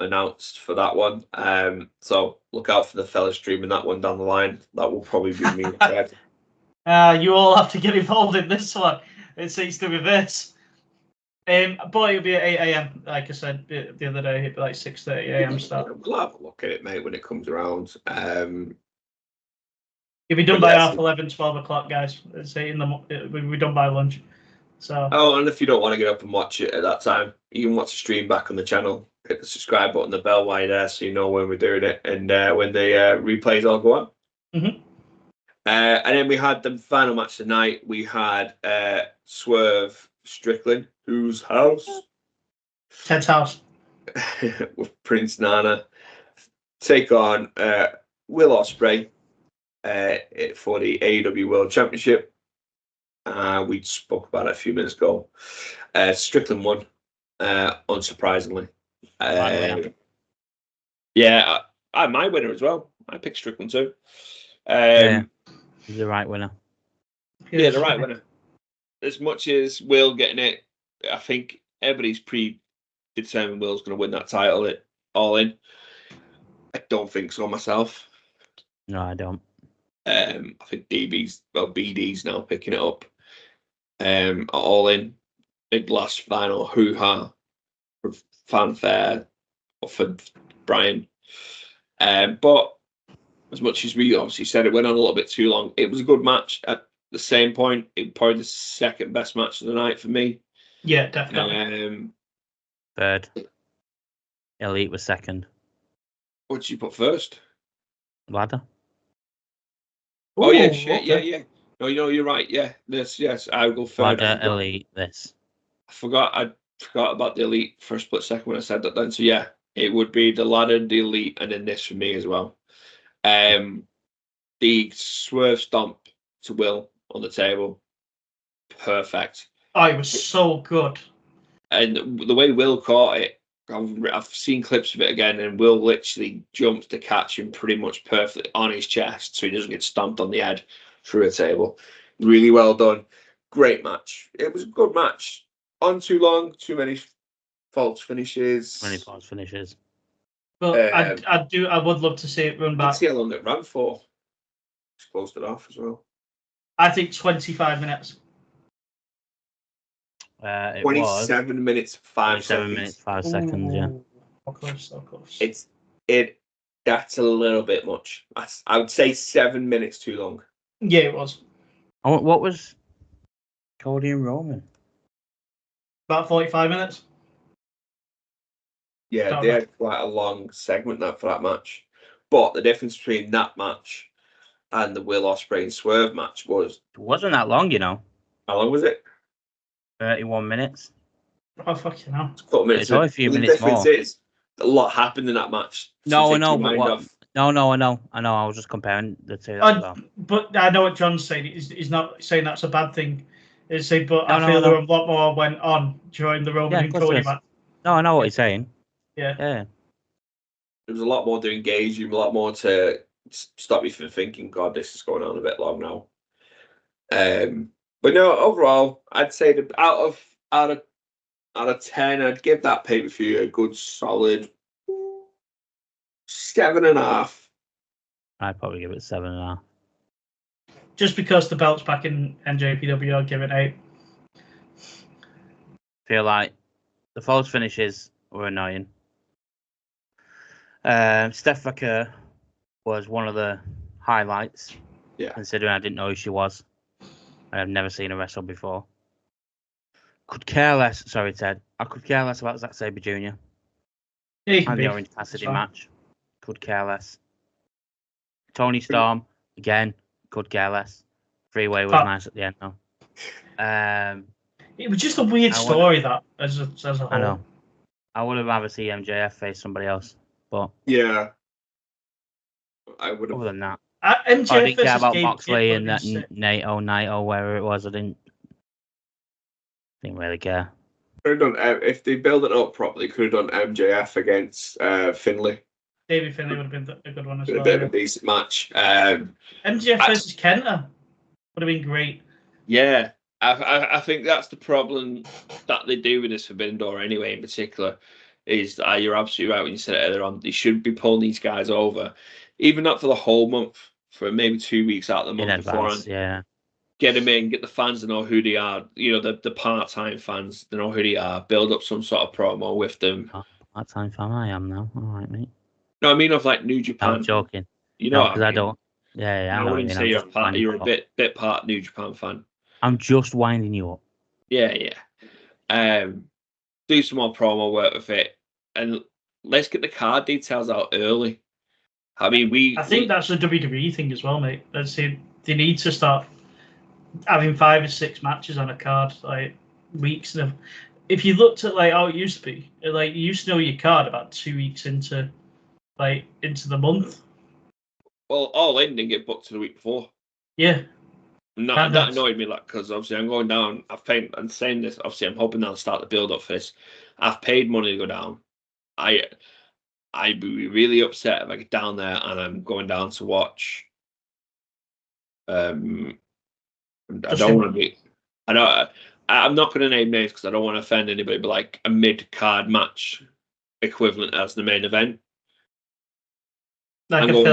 announced for that one. So look out for the fellas streaming that one down the line. That will probably be me. You all have to get involved in this one. It's the reverse. But it'll be at 8 a.m. Like I said the other day, it'll be like 6:30 a.m. start. We'll have a look at it, mate, when it comes around. It'll be done by 11, 12 o'clock, guys. We'll be done by lunch. So. Oh, and if you don't want to get up and watch it at that time, you can watch the stream back on the channel. Hit the subscribe button, the bell while you're there, so you know when we're doing it and when the replays all go on. Mm-hmm. And then we had the final match tonight. We had Swerve Strickland, whose house? Ted's house. With Prince Nana take on Will Ospreay for the AEW World Championship. We spoke about it a few minutes ago. Strickland won, unsurprisingly. Yeah, I'm my winner as well. I picked Strickland too. He's the right winner. Yeah, the right winner. As much as Will getting it, I think everybody's predetermined Will's going to win that title all in. I don't think so myself. No, I don't. I think BD's now picking it up. All in. Big last final hoo-ha for fanfare for Brian. But as much as we obviously said it went on a little bit too long, it was a good match. At the same point, it was probably the second best match of the night for me. Yeah, definitely. Third. Elite was second. What did you put first? Ladder. Oh, yeah, shit, okay. Yeah. No, you're right. Yeah, yes, I will go third. Ladder, Elite, this. I forgot about the Elite for a split second when I said that then. So, yeah, It would be the ladder, the elite, and then this for me as well. The swerve stomp to Will on the table, perfect. Oh, it was so good. And the way Will caught it, I've seen clips of it again, and Will literally jumps to catch him pretty much perfectly on his chest, so he doesn't get stomped on the head through a table. Really well done. Great match. It was a good match. On too long, too many false finishes. Many false finishes. Well, I would love to see it run back. Let's see how long it ran for. Just closed it off as well. I think 25 minutes. 27 minutes, 5 seconds. 27 minutes, 5 seconds, yeah. So close. That's a little bit much. I would say 7 minutes too long. Yeah, it was. Oh, what was Cody and Roman? About 45 minutes. Yeah, they had quite a long segment for that match. But the difference between that match and the Will Ospreay and Swerve match was... It wasn't that long, you know. How long was it? 31 minutes. Oh, fucking hell. It's a couple minutes. It's only a few minutes more. The difference is a lot happened in that match. No, I know, but what... No, I know. I was just comparing the two. But I know what John's saying. He's not saying that's a bad thing. He's saying, but I feel there a lot more went on during the Roman and Cody match. No, I know what he's saying. Yeah. There was a lot more to engage you, a lot more to stop you from thinking, God, this is going on a bit long now. But no, overall, I'd say that out of 10, I'd give that pay-per-view a good solid 7.5. I'd probably give it 7.5. Just because the belt's back in NJPW, I'd give it 8. Feel like the false finishes were annoying. Steph Vaquer was one of the highlights. Yeah. Considering I didn't know who she was. I've never seen her wrestle before. Could care less. Sorry, Ted. I could care less about Zack Sabre Jr. Yeah, and the Orange Cassidy match. Could care less. Tony Storm, again, could care less. Freeway was nice at the end, though. It was just a weird story, that, as a whole. I know. I would have rather see MJF face somebody else, but... Yeah. I would have... Other than that. MJF I didn't care about Gabe Moxley and that Naito, wherever it was. I didn't really care. If they build it up properly, could have done MJF against Finlay. David Finlay would have been a good one as well. A bit of a decent match. MJF versus Kenta would have been great. Yeah, I think that's the problem that they do with this Forbidden Door anyway, in particular, is that you're absolutely right when you said it earlier on. They should be pulling these guys over, even not for the whole month, for maybe 2 weeks out of the month beforehand. Yeah. Get them in, get the fans to know who they are. You know, the part-time fans to know who they are. Build up some sort of promo with them. Part-time fan I am now. All right, mate. No, I mean of like New Japan. I'm joking. You know, because I don't. Yeah. I wouldn't say you're a bit part New Japan fan. I'm just winding you up. Yeah. Do some more promo work with it, and let's get the card details out early. I mean, I think that's a WWE thing as well, mate. Let's see, they need to start having 5 or 6 matches on a card, like weeks. If you looked at like how it used to be, like you used to know your card about 2 weeks into the month. Well, All In didn't get booked to the week before. Yeah. That annoyed me, like, because obviously I'm going down. I've paid, and saying this, obviously I'm hoping they'll start the build up for this. I've paid money to go down. I'd be really upset if I get down there and I'm going down to watch. I don't want to be. I'm not going to name names because I don't want to offend anybody, but like a mid-card match equivalent as the main event. I'm going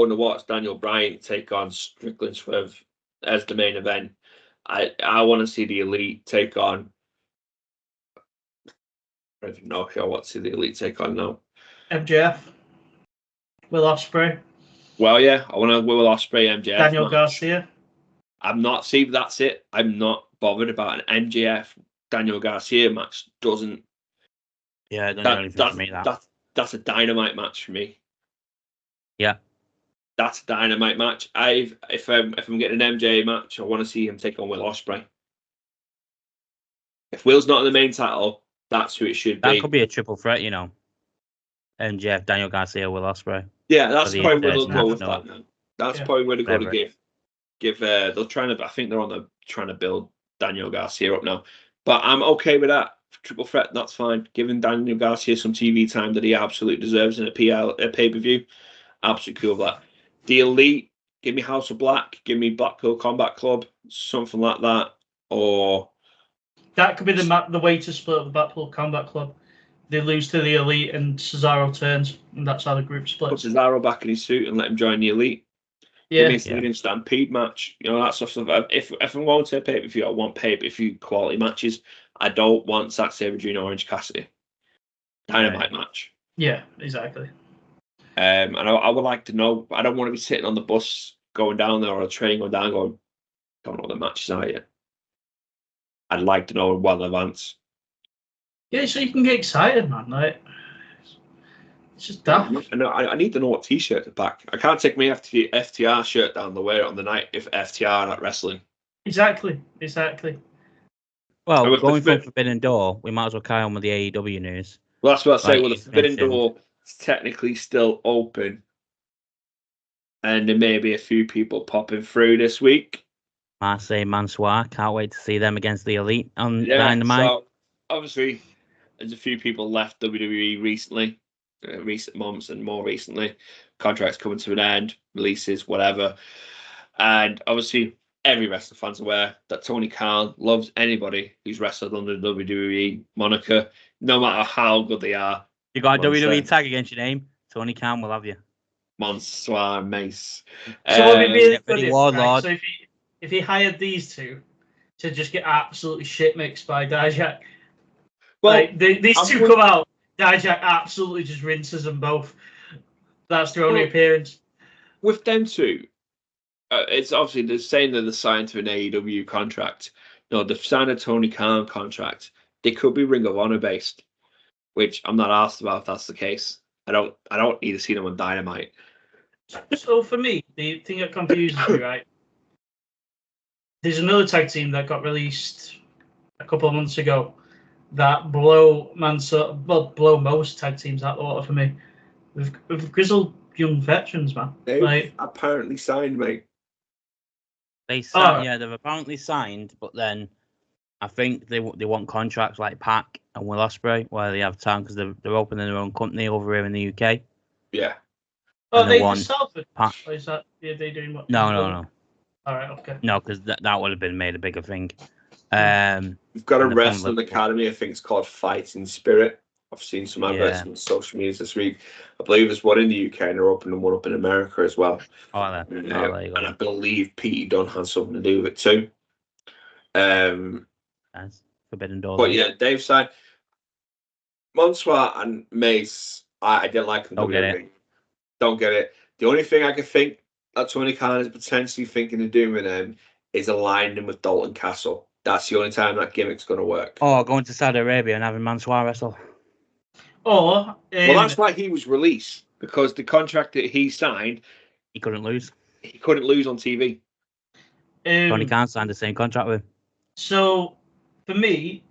to watch Daniel Bryan take on Strickland Swerve as the main event. I want to see the Elite take on. I don't know if I want to see the Elite take on now. MJF. Will Ospreay. Well, yeah, I want to Will Ospreay, MJF. Daniel match. Garcia. I'm not. See, that's it. I'm not bothered about an MJF Daniel Garcia match. Doesn't. Yeah, for me, that's a dynamite match for me. Yeah, that's a dynamite match. If I'm getting an MJ match, I want to see him take on Will Ospreay. If Will's not in the main title, that's who it should be. That could be a triple threat, you know. MJF, Daniel Garcia, Will Ospreay. Yeah, that's probably where they'll go with that now. That's probably where they're going to give. They're trying to. I think they're trying to build Daniel Garcia up now. But I'm okay with that. Triple threat, that's fine. Giving Daniel Garcia some TV time that he absolutely deserves in a pay-per-view. Absolutely cool with that. The Elite, give me House of Black, give me Blackpool Combat Club, something like that. Or that could be the way to split up the Blackpool Combat Club. They lose to the Elite and Cesaro turns, and that's how the group splits. Put Cesaro back in his suit and let him join the Elite. Yeah. Give me a Stampede match. You know, that sort of stuff. If I'm going to a pay-per-view, I want pay-per-view quality matches. I don't want Zack Sabre Jr. Orange Cassidy. Dynamite match. Yeah, exactly. And I would like to know. I don't want to be sitting on the bus going down there or a train going down going, don't know what the matches are yet. I'd like to know well in advance. Yeah, so you can get excited, man. Like, it's just daft. I need to know what T-shirt to pack. I can't take my FTR shirt down the way on the night if FTR are not wrestling. Exactly. Well, going from Forbidden Door, we might as well carry on with the AEW news. Well, that's what I say. Well, the Forbidden Door is technically still open, and there may be a few people popping through this week. Marseille Mansoir, can't wait to see them against the Elite on Dynamite. So obviously, there's a few people left WWE recently, recent months, and more recently, contracts coming to an end, releases, whatever, and obviously. Every wrestling fan's aware that Tony Khan loves anybody who's wrestled under the WWE moniker, no matter how good they are. You got a WWE tag against your name, Tony Khan will have you. Mansoir Mace. So it'd be really good so if he hired these two to just get absolutely shit mixed by Dijak, well, these two come out, Dijak absolutely just rinses them both. That's their only appearance. With them two. It's obviously they're saying that they're signed to an AEW contract. No, they've signed a Tony Khan contract. They could be Ring of Honor based, which I'm not asked about if that's the case. I don't need to see them on Dynamite. So for me, the thing that confuses me, right? There's another tag team that got released a couple of months ago that blow most tag teams out the water for me. With grizzled young veterans, man. They've apparently signed, mate. They signed, they've apparently signed, but then I think they want contracts like Pac and Will Ospreay, where they have time because they're opening their own company over here in the UK. Yeah. Oh, they themselves? Or is that they doing what? No. All right, okay. No, because that would have been made a bigger thing. We've got a wrestling academy. I think it's called Fighting Spirit. I've seen some adverts on social media this week. I believe there's one in the UK and they're opening one up in America as well. There you go. And I believe Pete Dunne has something to do with it too. That's Forbidden Door. But yeah, Dave signed Mansoir and Mace. I didn't like them. Don't get it. The only thing I can think that Tony Khan is potentially thinking of doing with them is aligning them with Dalton Castle. That's the only time that gimmick's going to work. Oh, going to Saudi Arabia and having Mansoir wrestle. Well, that's why he was released, because the contract that he signed, he couldn't lose. He couldn't lose on TV. Tony Khan signed the same contract with him. So, for me,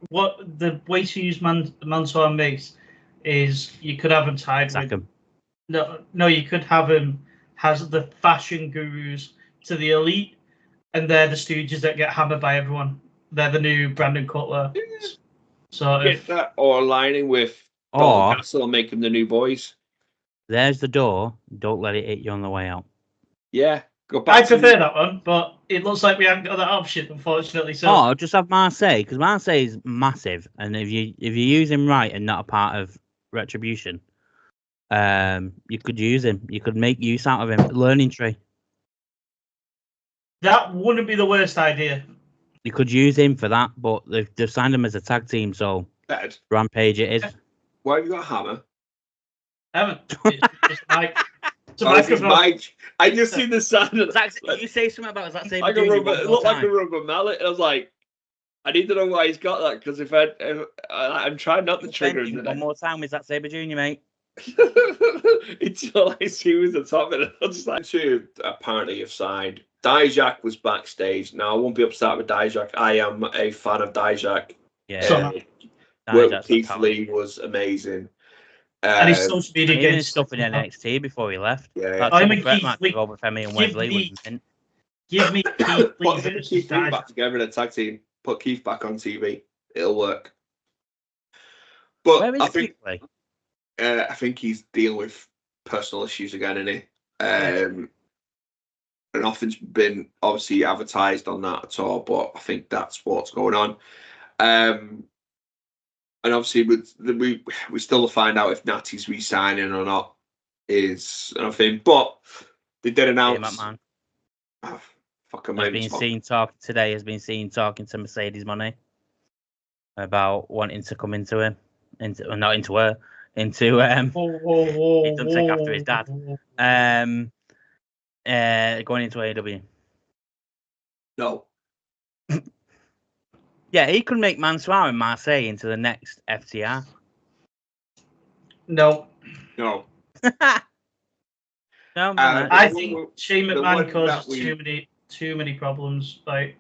what the way to use Mansoir and Mace is you could have him tied with... No, you could have him as the fashion gurus to the Elite, and they're the stooges that get hammered by everyone. They're the new Brandon Cutler. Or aligning with Dalton Castle and make them the new boys. There's the door. Don't let it hit you on the way out. Yeah, go back. I prefer that one, but it looks like we haven't got that option, unfortunately. So just have Marseille, because Marseille is massive, and if you use him right and not a part of Retribution, you could use him. You could make use out of him. Learning tree. That wouldn't be the worst idea. You could use him for that, but they've signed him as a tag team, so Rampage it is. Why have you got a hammer? I haven't. It's Mike. Mike. I just seen the sound of that. You say something about Zack Sabre Jr. It looked like a rubber mallet. I was like, I need to know why he's got that, because if I'm trying not to trigger him. One more time with Zack Sabre Jr., mate. It's all I see was the top of it. I was just like, two apparently have signed. Dijak was backstage. Now I won't be upset with Dijak. I am a fan of Dijak. Yeah. Work with Keith Lee was amazing. And his social media even games stuff in NXT before he left. Yeah. That I'm triple threat Keith match Lee. with over Femi and Wesley was mint. Give me Keith Lee Put him and versus Keith Lee Dijak. back together in a tag team. Put Keith back on TV. It'll work. But Where is I think Keith Lee? I think he's dealing with personal issues again, isn't he? And nothing's been obviously advertised on that at all, but I think that's what's going on. And obviously, we still find out if Natty's re-signing or not is another thing. But they did announce. McMahon Fuck, I'm has been seen talking to Mercedes Money about wanting to come into him, into he doesn't take after his dad. Going into AEW. No. Yeah, he could make Mansoir and Marseille into the next FTR. No. No. No, I think Shane McMahon causes too many problems. Like,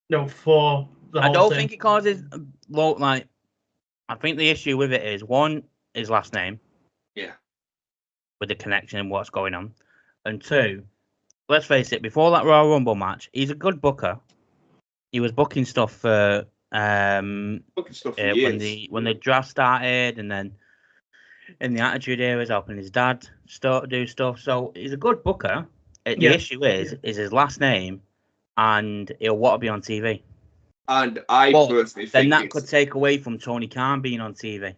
no, for the whole I don't thing. think it causes like. I think the issue with it is one, his last name. Yeah. With the connection and what's going on, and two, let's face it. Before that Royal Rumble match, he's a good booker. He was booking stuff for Booking stuff for years. when the draft started, and then in the Attitude Era, he's helping his dad do stuff. So he's a good booker. The issue is his last name, and he'll want to be on TV. And I personally think then that could take away from Tony Khan being on TV.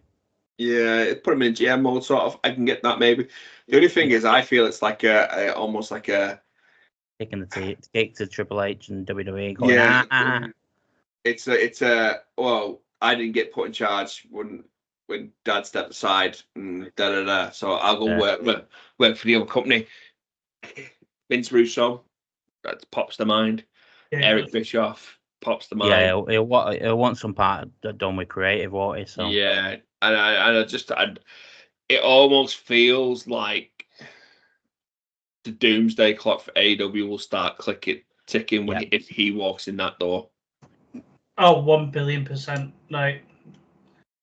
Yeah, put him in GM mode, sort of. I can get that maybe. The only thing is, I feel it's like almost like a taking the cake to Triple H and WWE. Going, It's a well, I didn't get put in charge when Dad stepped aside and So I'll go work for the other company. Vince Russo, that pops to mind. Yeah. Eric Bischoff pops to mind. Yeah, he'll want some part done with creative, won't he? So yeah, and it almost feels like the doomsday clock for AEW will start ticking if he walks in that door. Oh, 1,000,000,000%. Like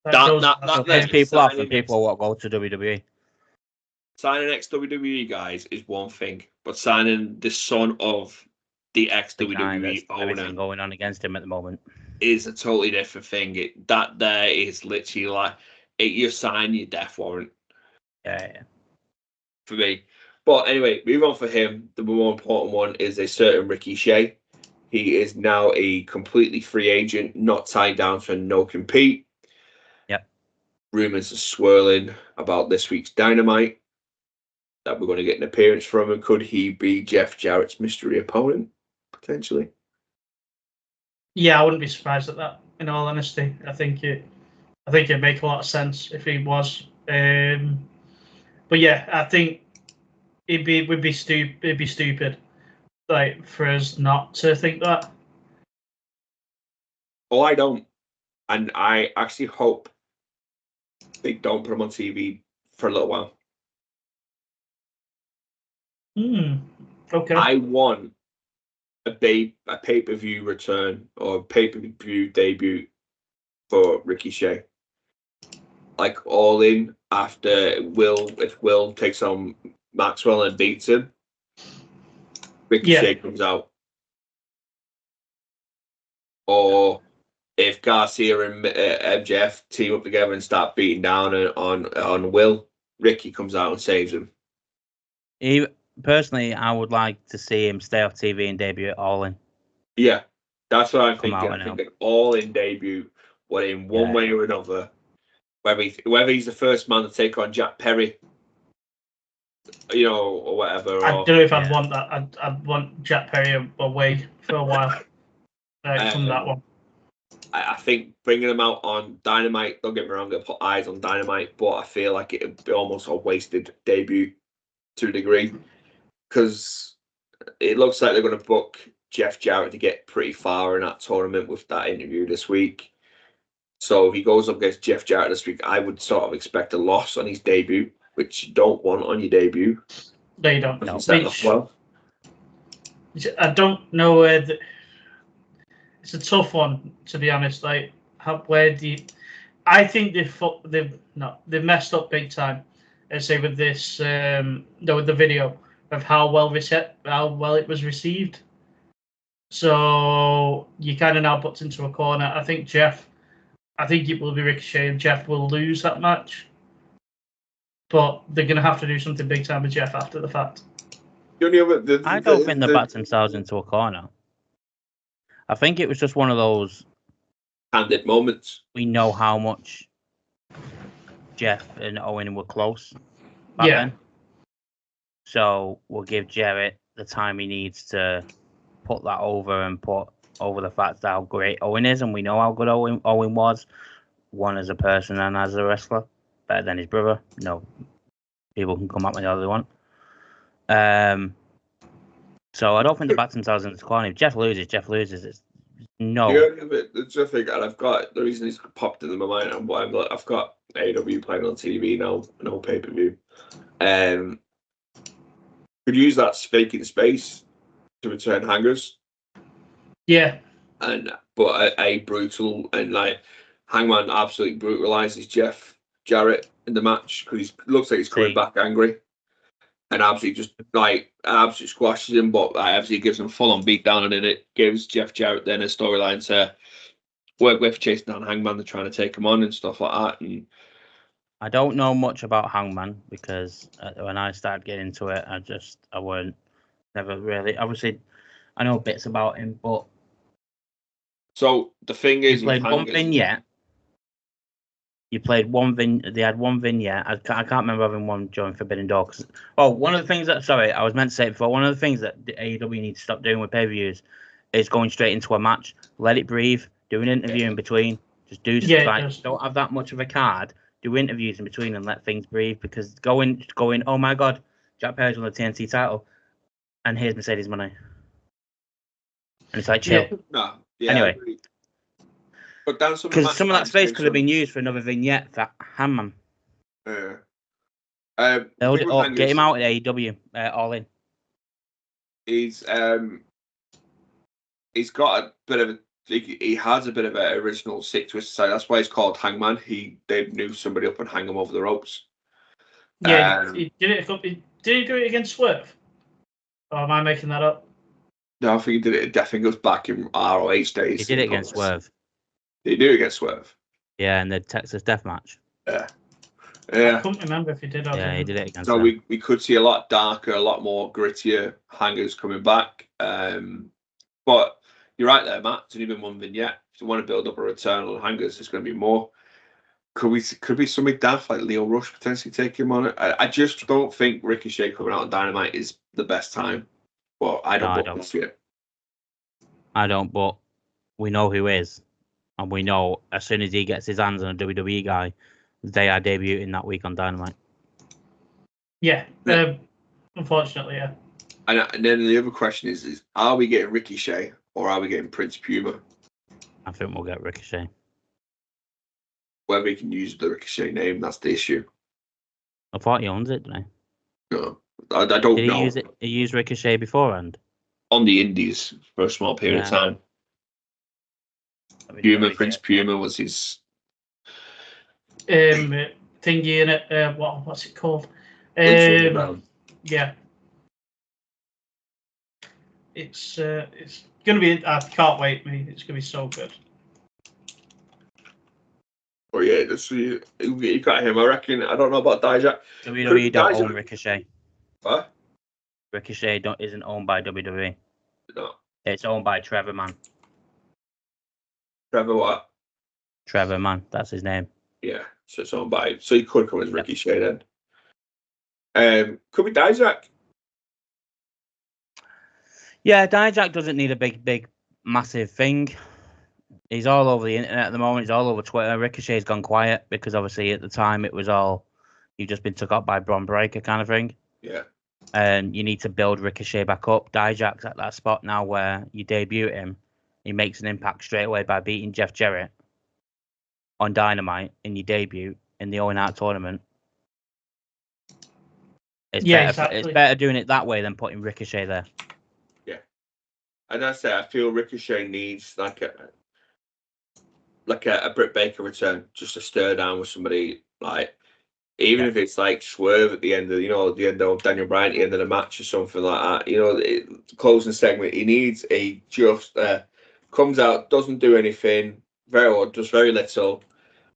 that takes people off and people won't go to WWE. Signing ex-WWE guys is one thing, but signing the son of the ex-WWE owner, everything going on against him at the moment, is a totally different thing. That there is literally like you sign your death warrant. Yeah. For me. But anyway, move on for him. The more important one is a certain Ricky Shea. He is now a completely free agent, not tied down for no compete. Yep. Rumors are swirling about this week's Dynamite that we're going to get an appearance from him. Could he be Jeff Jarrett's mystery opponent potentially? Yeah, I wouldn't be surprised at that. In all honesty, I think it'd make a lot of sense if he was. But yeah, I think it'd be stupid, like, for us not to think that. Oh, I don't, and I actually hope they don't put him on TV for a little while. Okay. I want a pay-per-view return or pay-per-view debut for Ricky Shea. Like All In after if Will takes on Maxwell and beats him, Ricky Shea comes out. Or if Garcia and MJF team up together and start beating down on Will, Ricky comes out and saves him. Personally, I would like to see him stay off TV and debut at All In. Yeah, that's what I'm thinking. I think an All In debut, but in one way or another, whether he's the first man to take on Jack Perry, or whatever. I don't know if I'd want that. I'd want Jack Perry away for a while from that one. I think bringing him out on Dynamite, don't get me wrong, I'm going to put eyes on Dynamite, but I feel like it would be almost a wasted debut to a degree, because it looks like they're going to book Jeff Jarrett to get pretty far in that tournament with that interview this week. So if he goes up against Jeff Jarrett this week, I would sort of expect a loss on his debut, which you don't want on your debut. No, you don't. No. Set up well. I don't know where it's a tough one, to be honest. Like, where do I think they've messed up big time. Let's say with this, with the video of how well it was received. So you kind of now put into a corner. I think it will be Ricochet, and Jeff will lose that match. But they're going to have to do something big time with Jeff after the fact. I don't think they backed themselves into a corner. I think it was just one of those candid moments. We know how much Jeff and Owen were close back then. So we'll give Jarrett the time he needs to put that over and put over the fact that how great Owen is, and we know how good Owen was, one as a person and as a wrestler, better than his brother. No, people can come up with the other one. So I don't think the backed themselves into the corner. If Jeff loses. It's no. The thing, and I've got the reason it's popped into my mind, and why I've got AEW playing on TV now, no pay per view. Could use that vacant space to return hangers. Yeah. But a brutal and like Hangman absolutely brutalizes Jeff Jarrett in the match because he looks like he's coming back angry, and absolutely squashes him. But absolutely gives him full on beat down, and then it gives Jeff Jarrett then a storyline to work with, chasing down Hangman. They're trying to take him on and stuff like that. And I don't know much about Hangman because when I started getting into it, I weren't never really. Obviously, I know bits about him, but so the thing is, you played one vignette. They had one vignette. I can't remember having one during Forbidden Door. One of the things I was meant to say before. One of the things that the AEW needs to stop doing with pay-per-views is going straight into a match. Let it breathe. Do an interview in between. Just do don't have that much of a card. Do interviews in between and let things breathe. Because going. Oh my God, Jack Perry's won the TNT title, and here's Mercedes money. And it's like chill. Anyway. Because some of that space could have been used for another vignette for Hangman. Yeah. Get him out at AEW, all in. He's got a bit of he has a bit of an original sick twist side. That's why he's called Hangman. They knew somebody up and hang him over the ropes. Yeah, he did it. Did he do it against Swerve? Or am I making that up? No, I think he did it. I think it was back in ROH days. He did it against Swerve. Did he do it against Swerve? Yeah, in the Texas Death Match. Yeah. I couldn't remember if he did. Yeah, he did it against. So we could see a lot darker, a lot more grittier hangers coming back. But you're right there, Matt. It's only been one vignette. If you want to build up a return on hangers, there's going to be more. Could be something daft like Leo Rush potentially taking him on it. I just don't think Ricochet coming out on Dynamite is the best time. But I don't see it. I don't, but we know who is. And we know as soon as he gets his hands on a WWE guy, they are debuting that week on Dynamite. Yeah. Unfortunately, yeah. And then the other question is are we getting Ricochet or are we getting Prince Puma? I think we'll get Ricochet. Whether we can use the Ricochet name, that's the issue. I thought he owns it, didn't he? No, I don't know. He used Ricochet beforehand? On the Indies for a small period of time. Prince Puma was his thingy in it. What's it called? Yeah. It's gonna be. I can't wait, mate. It's gonna be so good. Oh yeah, you got him. I reckon. I don't know about Dijak. WWE don't own Ricochet. What? Ricochet isn't owned by WWE. No. It's owned by Trevor Mann. Trevor what? Trevor Mann, that's his name. Yeah, so it's owned by. So he could come as Ricochet then. Could be Dijak. Yeah, Dijak doesn't need a big, massive thing. He's all over the internet at the moment. He's all over Twitter. Ricochet's gone quiet because obviously at the time it was all you've just been took up by Bron Breakker kind of thing. Yeah. And you need to build Ricochet back up. Dijak's at that spot now where you debut him. He makes an impact straight away by beating Jeff Jarrett on Dynamite in your debut in the Owen Hart tournament. It's better doing it that way than putting Ricochet there. Yeah. And I say I feel Ricochet needs like like a Britt Baker return, just a stare down with somebody, like even if it's like swerve at the end of the end of Daniel Bryan at the end of the match or something like that. Closing segment. He needs a just comes out, doesn't do anything, does very little,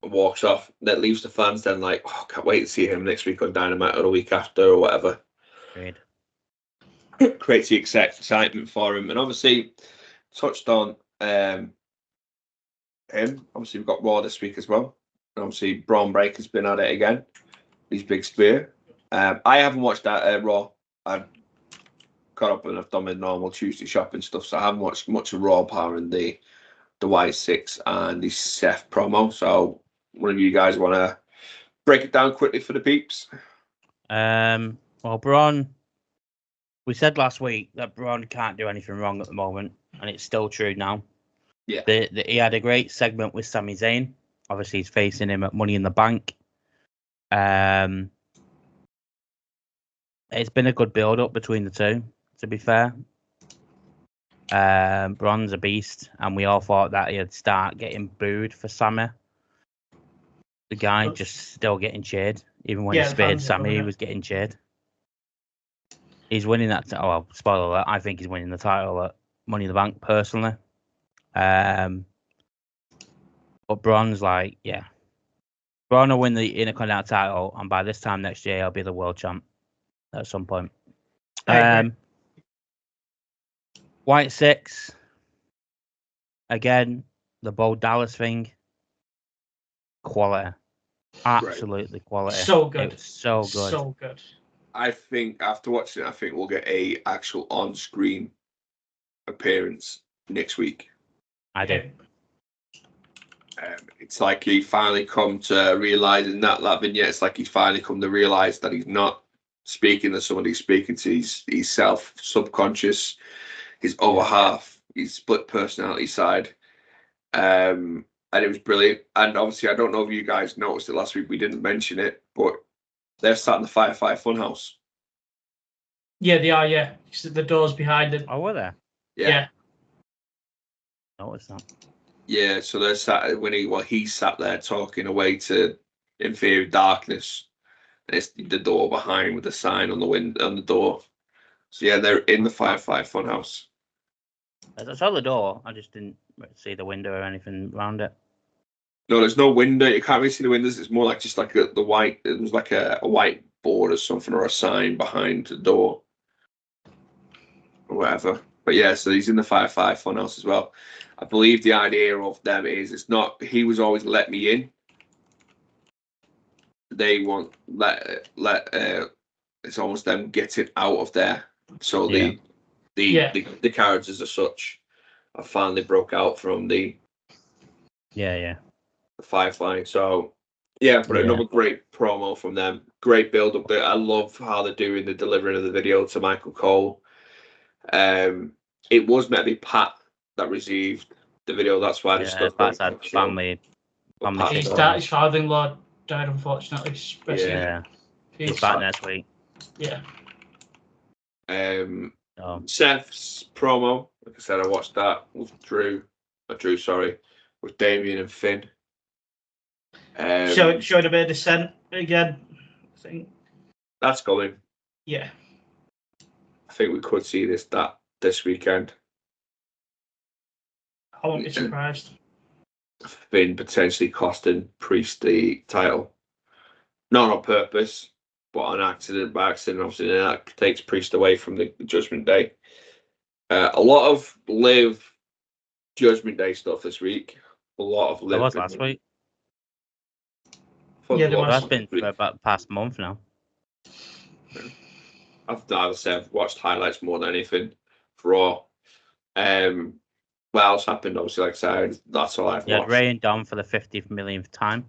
and walks off. That leaves the fans then like, oh, can't wait to see him next week on Dynamite or the week after or whatever. Great. Creates the excitement for him, and obviously touched on him. Obviously, we've got Raw this week as well, and obviously Braun Breaker's been at it again. His big spear. I haven't watched that Raw. I've got up and I've done my normal Tuesday shopping stuff, so I haven't watched much of Raw apart from the Y6 and the Seth promo. So, one of you guys want to break it down quickly for the peeps? Well, Braun. We said last week that Braun can't do anything wrong at the moment, and it's still true now. Yeah. He had a great segment with Sami Zayn. Obviously, he's facing him at Money in the Bank. It's been a good build-up between the two, to be fair. Braun's a beast, and we all thought that he'd start getting booed for Sami. The guy just still getting cheered. Even when he speared Sami, he was getting cheered. He's winning that. Spoiler alert! I think he's winning the title at Money in the Bank personally. But Braun's like, Braun will win the Intercontinental title, and by this time next year, he'll be the world champ at some point. White 6 again. The Bo Dallas thing, quality, absolutely quality. So good, it's so good, so good. I think after watching it, I think we'll get a actual on-screen appearance next week. I do. It's like he finally come to realise in that vignette. It's like he's finally come to realise that he's not speaking to somebody, he's speaking to his self, subconscious, his other half, his split personality side. And it was brilliant. And obviously, I don't know if you guys noticed it last week. We didn't mention it, but they're sat in the Firefly Funhouse. Yeah, they are. Yeah, the doors behind them. Oh, were they? Yeah. Noticed that. Yeah, so they're sat he sat there talking away to inferior darkness. And it's the door behind with the sign on the window on the door. So yeah, they're in the Firefly Funhouse. I saw the door. I just didn't see the window or anything around it. No, there's no window. You can't really see the windows. It's more like just like the white. It was like a white board or something, or a sign behind the door, or whatever. But yeah, so he's in the Firefly Funhouse as well. I believe the idea of them is it's not. He was always let me in. They want let. It's almost them getting out of there. So the characters as such have finally broke out from the Firefly. So another great promo from them. Great build up there. I love how they're doing the delivering of the video to Michael Cole. It was meant to be Pat that received the video. That's why Pat's had family. His father-in-law died, unfortunately. He's back next week. Yeah. Seth's promo, like I said, I watched that with with Damien and Finn. Showed a bit of dissent again, I think. That's going. Yeah. I think we could see this weekend. I won't be surprised. Finn potentially costing Priest the title. Not on purpose, but on accident. By accident, obviously, that takes Priest away from the Judgment Day. A lot of Liv Judgment Day stuff this week. A lot of Liv. There was last week. That's been for about the past month now. I've watched highlights more than anything for Raw. What else happened? Obviously, like I said, that's all I've watched. Ray and Dom for the 50th millionth time.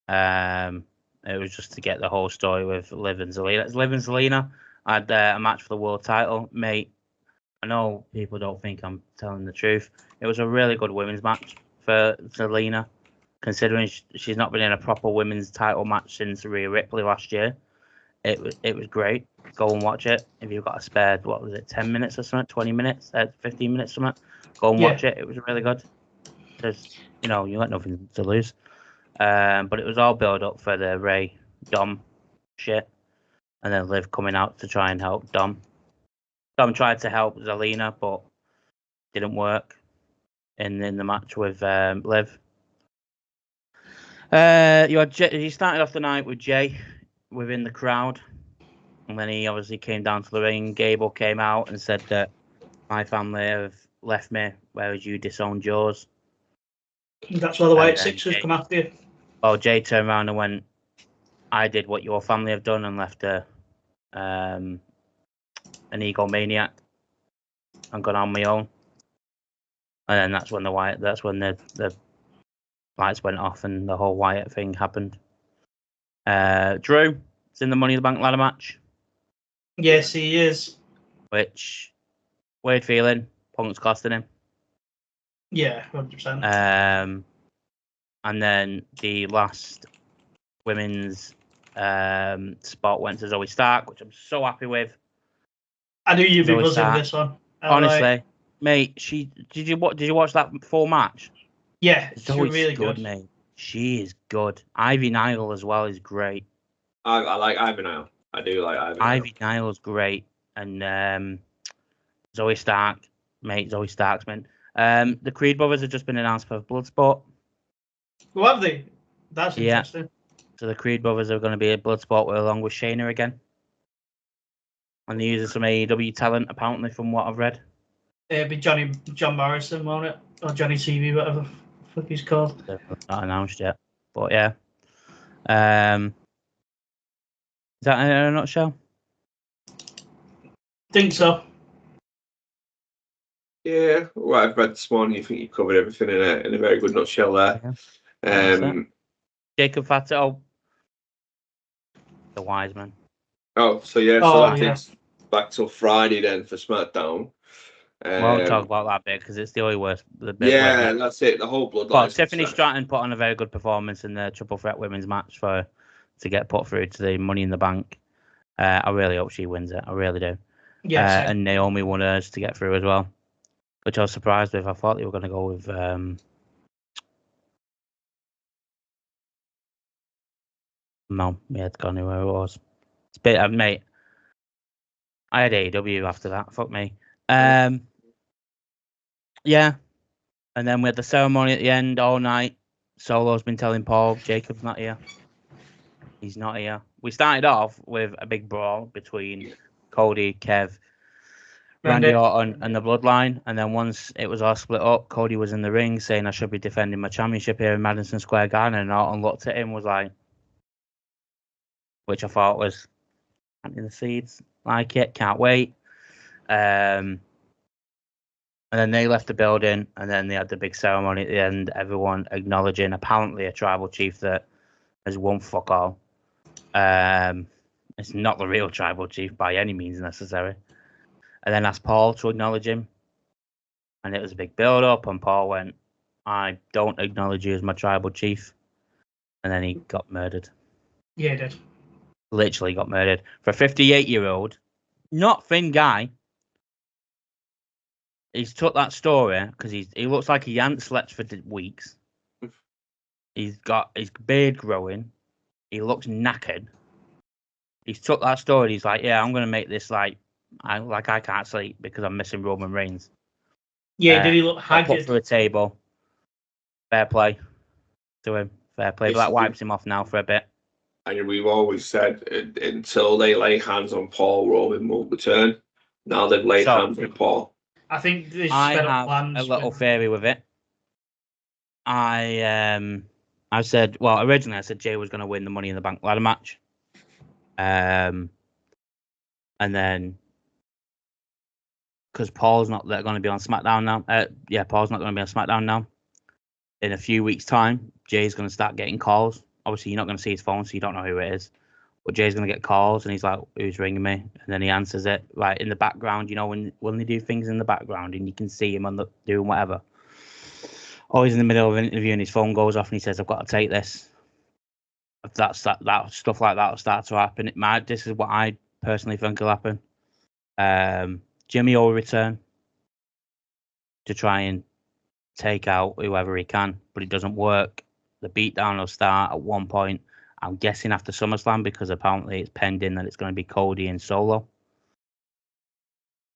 It was just to get the whole story with Liv and Zelina. Liv and Zelina had a match for the world title. Mate, I know people don't think I'm telling the truth. It was a really good women's match for Zelina, considering she's not been in a proper women's title match since Rhea Ripley last year. It was great. Go and watch it. If you've got a spare, 10 minutes or something, 20 minutes, 15 minutes or something, go and watch it. It was really good. There's, you got nothing to lose. But it was all build up for the Ray Dom shit, and then Liv coming out to try and help Dom. Dom tried to help Zelina, but didn't work in the match with Liv. You started off the night with Jay within the crowd, and then he obviously came down to the ring. Gable came out and said that my family have left me, whereas you disowned yours. That's why the White Sixers come after you. Well, Jay turned around and went, I did what your family have done, and left an egomaniac and gone on my own. And then that's when the lights went off and the whole Wyatt thing happened. Drew is in the Money in the Bank ladder match. Yes, he is. Which, weird feeling. Punk's costing him. Yeah, 100%. And then the last women's spot went to Zoe Stark, which I'm so happy with. I knew you'd be buzzing with this one. Honestly, mate, did you watch that full match? Yeah, Zoe's really good, mate. She is good. Ivy Nile as well is great. I like Ivy Nile. I do like Ivy Nile. Ivy Nile's great, and Zoe Stark, mate. Zoe Stark's man. The Creed brothers have just been announced for Bloodsport. Who have they? That's interesting. So the Creed brothers are going to be a Bloodsport along with Shayna again. And they're using some AEW talent, apparently, from what I've read. It'll be John Morrison, won't it? Or Johnny TV, whatever the fuck he's called. Not announced yet. But yeah. Is that in a nutshell? Think so. Yeah, what I've read this morning, you think you covered everything in a very good nutshell there. Yeah. Jacob Fatu, the wise man. Oh, so yeah, takes back till Friday then for SmackDown. We'll talk about that bit because it's the only worst. That's it. The whole bloodline. Well, Tiffany Stratton put on a very good performance in the Triple Threat Women's match to get put through to the Money in the Bank. I really hope she wins it. I really do. Yeah. And Naomi won hers to get through as well, which I was surprised with. I thought they were going to go with no, we had gone where it was. It's a bit, mate. I had AEW after that. Fuck me. Yeah. And then we had the ceremony at the end all night. Solo's been telling Paul Jacob's not here. He's not here. We started off with a big brawl between Cody, Kev, Randy Orton, and the Bloodline. And then once it was all split up, Cody was in the ring saying I should be defending my championship here in Madison Square Garden. And Orton looked at him was like, which I thought was planting the seeds. Like it, can't wait. And then they left the building, and then they had the big ceremony at the end. Everyone acknowledging apparently a tribal chief that has won fuck all. It's not the real tribal chief by any means necessary. And then asked Paul to acknowledge him, and it was a big build-up. And Paul went, "I don't acknowledge you as my tribal chief," and then he got murdered. Yeah, he did. Literally got murdered for a 58-year-old, not thin guy. He's took that story because he looks like he hadn't slept for weeks. He's got his beard growing. He looks knackered. He's took that story. He's like, yeah, I'm going to make this I can't sleep because I'm missing Roman Reigns. Yeah, did he look haggard? Put through a table. Fair play to him. Fair play. But that wipes him off now for a bit. And we've always said until they lay hands on Paul, Roman won't return. Now they've laid hands on Paul. I think I have a little theory with it. I said, well, originally I said Jay was going to win the Money in the Bank ladder match. And then, because Paul's not going to be on SmackDown now. Paul's not going to be on SmackDown now. In a few weeks' time, Jay's going to start getting calls. Obviously, you're not going to see his phone, so you don't know who it is. But Jay's going to get calls, and he's like, who's ringing me? And then he answers it, like, in the background, when they do things in the background, and you can see him doing whatever. Or he's in the middle of an interview, and his phone goes off, and he says, I've got to take this. That stuff like that will start to happen. This is what I personally think will happen. Jimmy will return to try and take out whoever he can, but it doesn't work. The beatdown will start at one point. I'm guessing after SummerSlam, because apparently it's pending that it's going to be Cody and Solo.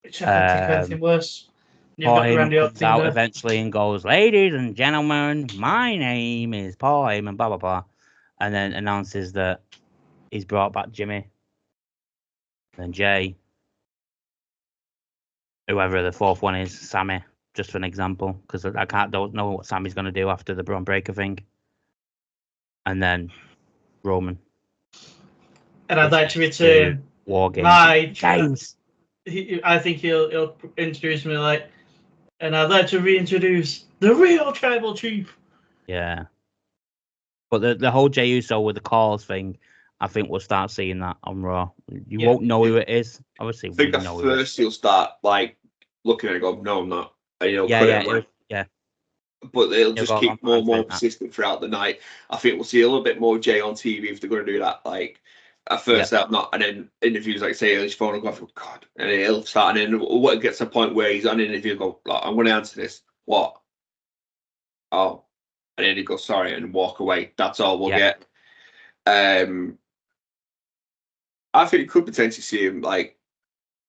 Which I can't think of anything worse. You've Paul got Heyman Randy comes Orton out there. eventually and goes, "Ladies and gentlemen, my name is Paul Heyman," blah, blah, blah. And then announces that he's brought back Jimmy. Then Jay. Whoever the fourth one is, Sammy, just for an example, because don't know what Sammy's going to do after the Braun Breaker thing. And then Roman. And I'd like to return War Games. my Games. I think he'll introduce me and I'd like to reintroduce the real Tribal Chief. Yeah. But the whole Jey Uso with the calls thing, I think we'll start seeing that on Raw. You won't know who it is. Obviously, I think at first he'll start looking at it and go, "No, I'm not." And he'll put it yeah. But they'll just keep more and more persistent throughout the night. I think we'll see a little bit more Jay on TV if they're going to do that. At first, not, and then interviews say his phone will go, "Oh God," and he'll start, and then what gets to a point where he's on an interview and go, "I'm going to answer this." What? Oh, and then he goes, "Sorry," and walk away. That's all we'll get. I think you could potentially see him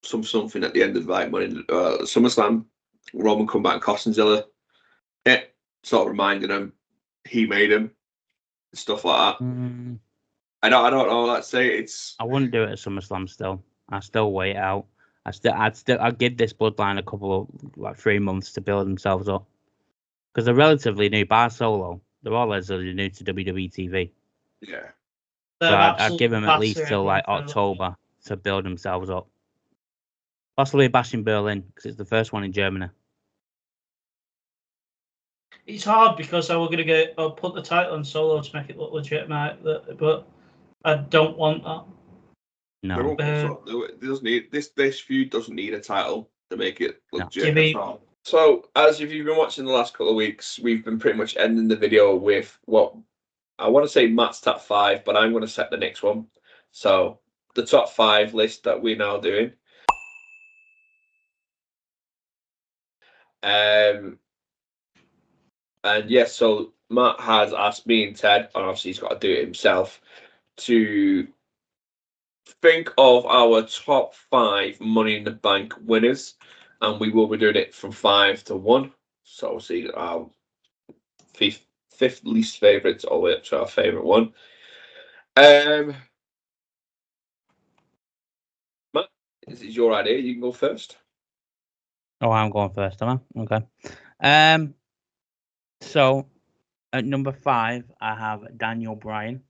something at the end of SummerSlam. Roman come back and Costinzilla. Yeah, sort of reminding him he made him, stuff like that. I don't know. Let's say I wouldn't do it at SummerSlam. Still, I still wait out. I'd give this bloodline a couple of 3 months to build themselves up, because they're relatively new. Bar Solo, they're all relatively new to WWE TV. Yeah. So I'd give them at least till October to build themselves up. Possibly Bash in Berlin, because it's the first one in Germany. It's hard because I'll put the title on Solo to make it look legitimate, but I don't want that. No. It doesn't need this feud doesn't need a title to make it legit. No. So, as if you've been watching the last couple of weeks, we've been pretty much ending the video with what I want to say Matt's top 5, but I'm going to set the next one. So, the top 5 list that we're now doing. And yes, so Matt has asked me and Ted, and obviously he's got to do it himself, to think of our top 5 Money in the Bank winners, and we will be doing it from 5 to 1. So obviously our fifth least favourites all the way up to our favourite one. Matt, this is your idea. You can go first. Oh, I'm going first, am I? Okay. So at number 5, I have Daniel Bryan.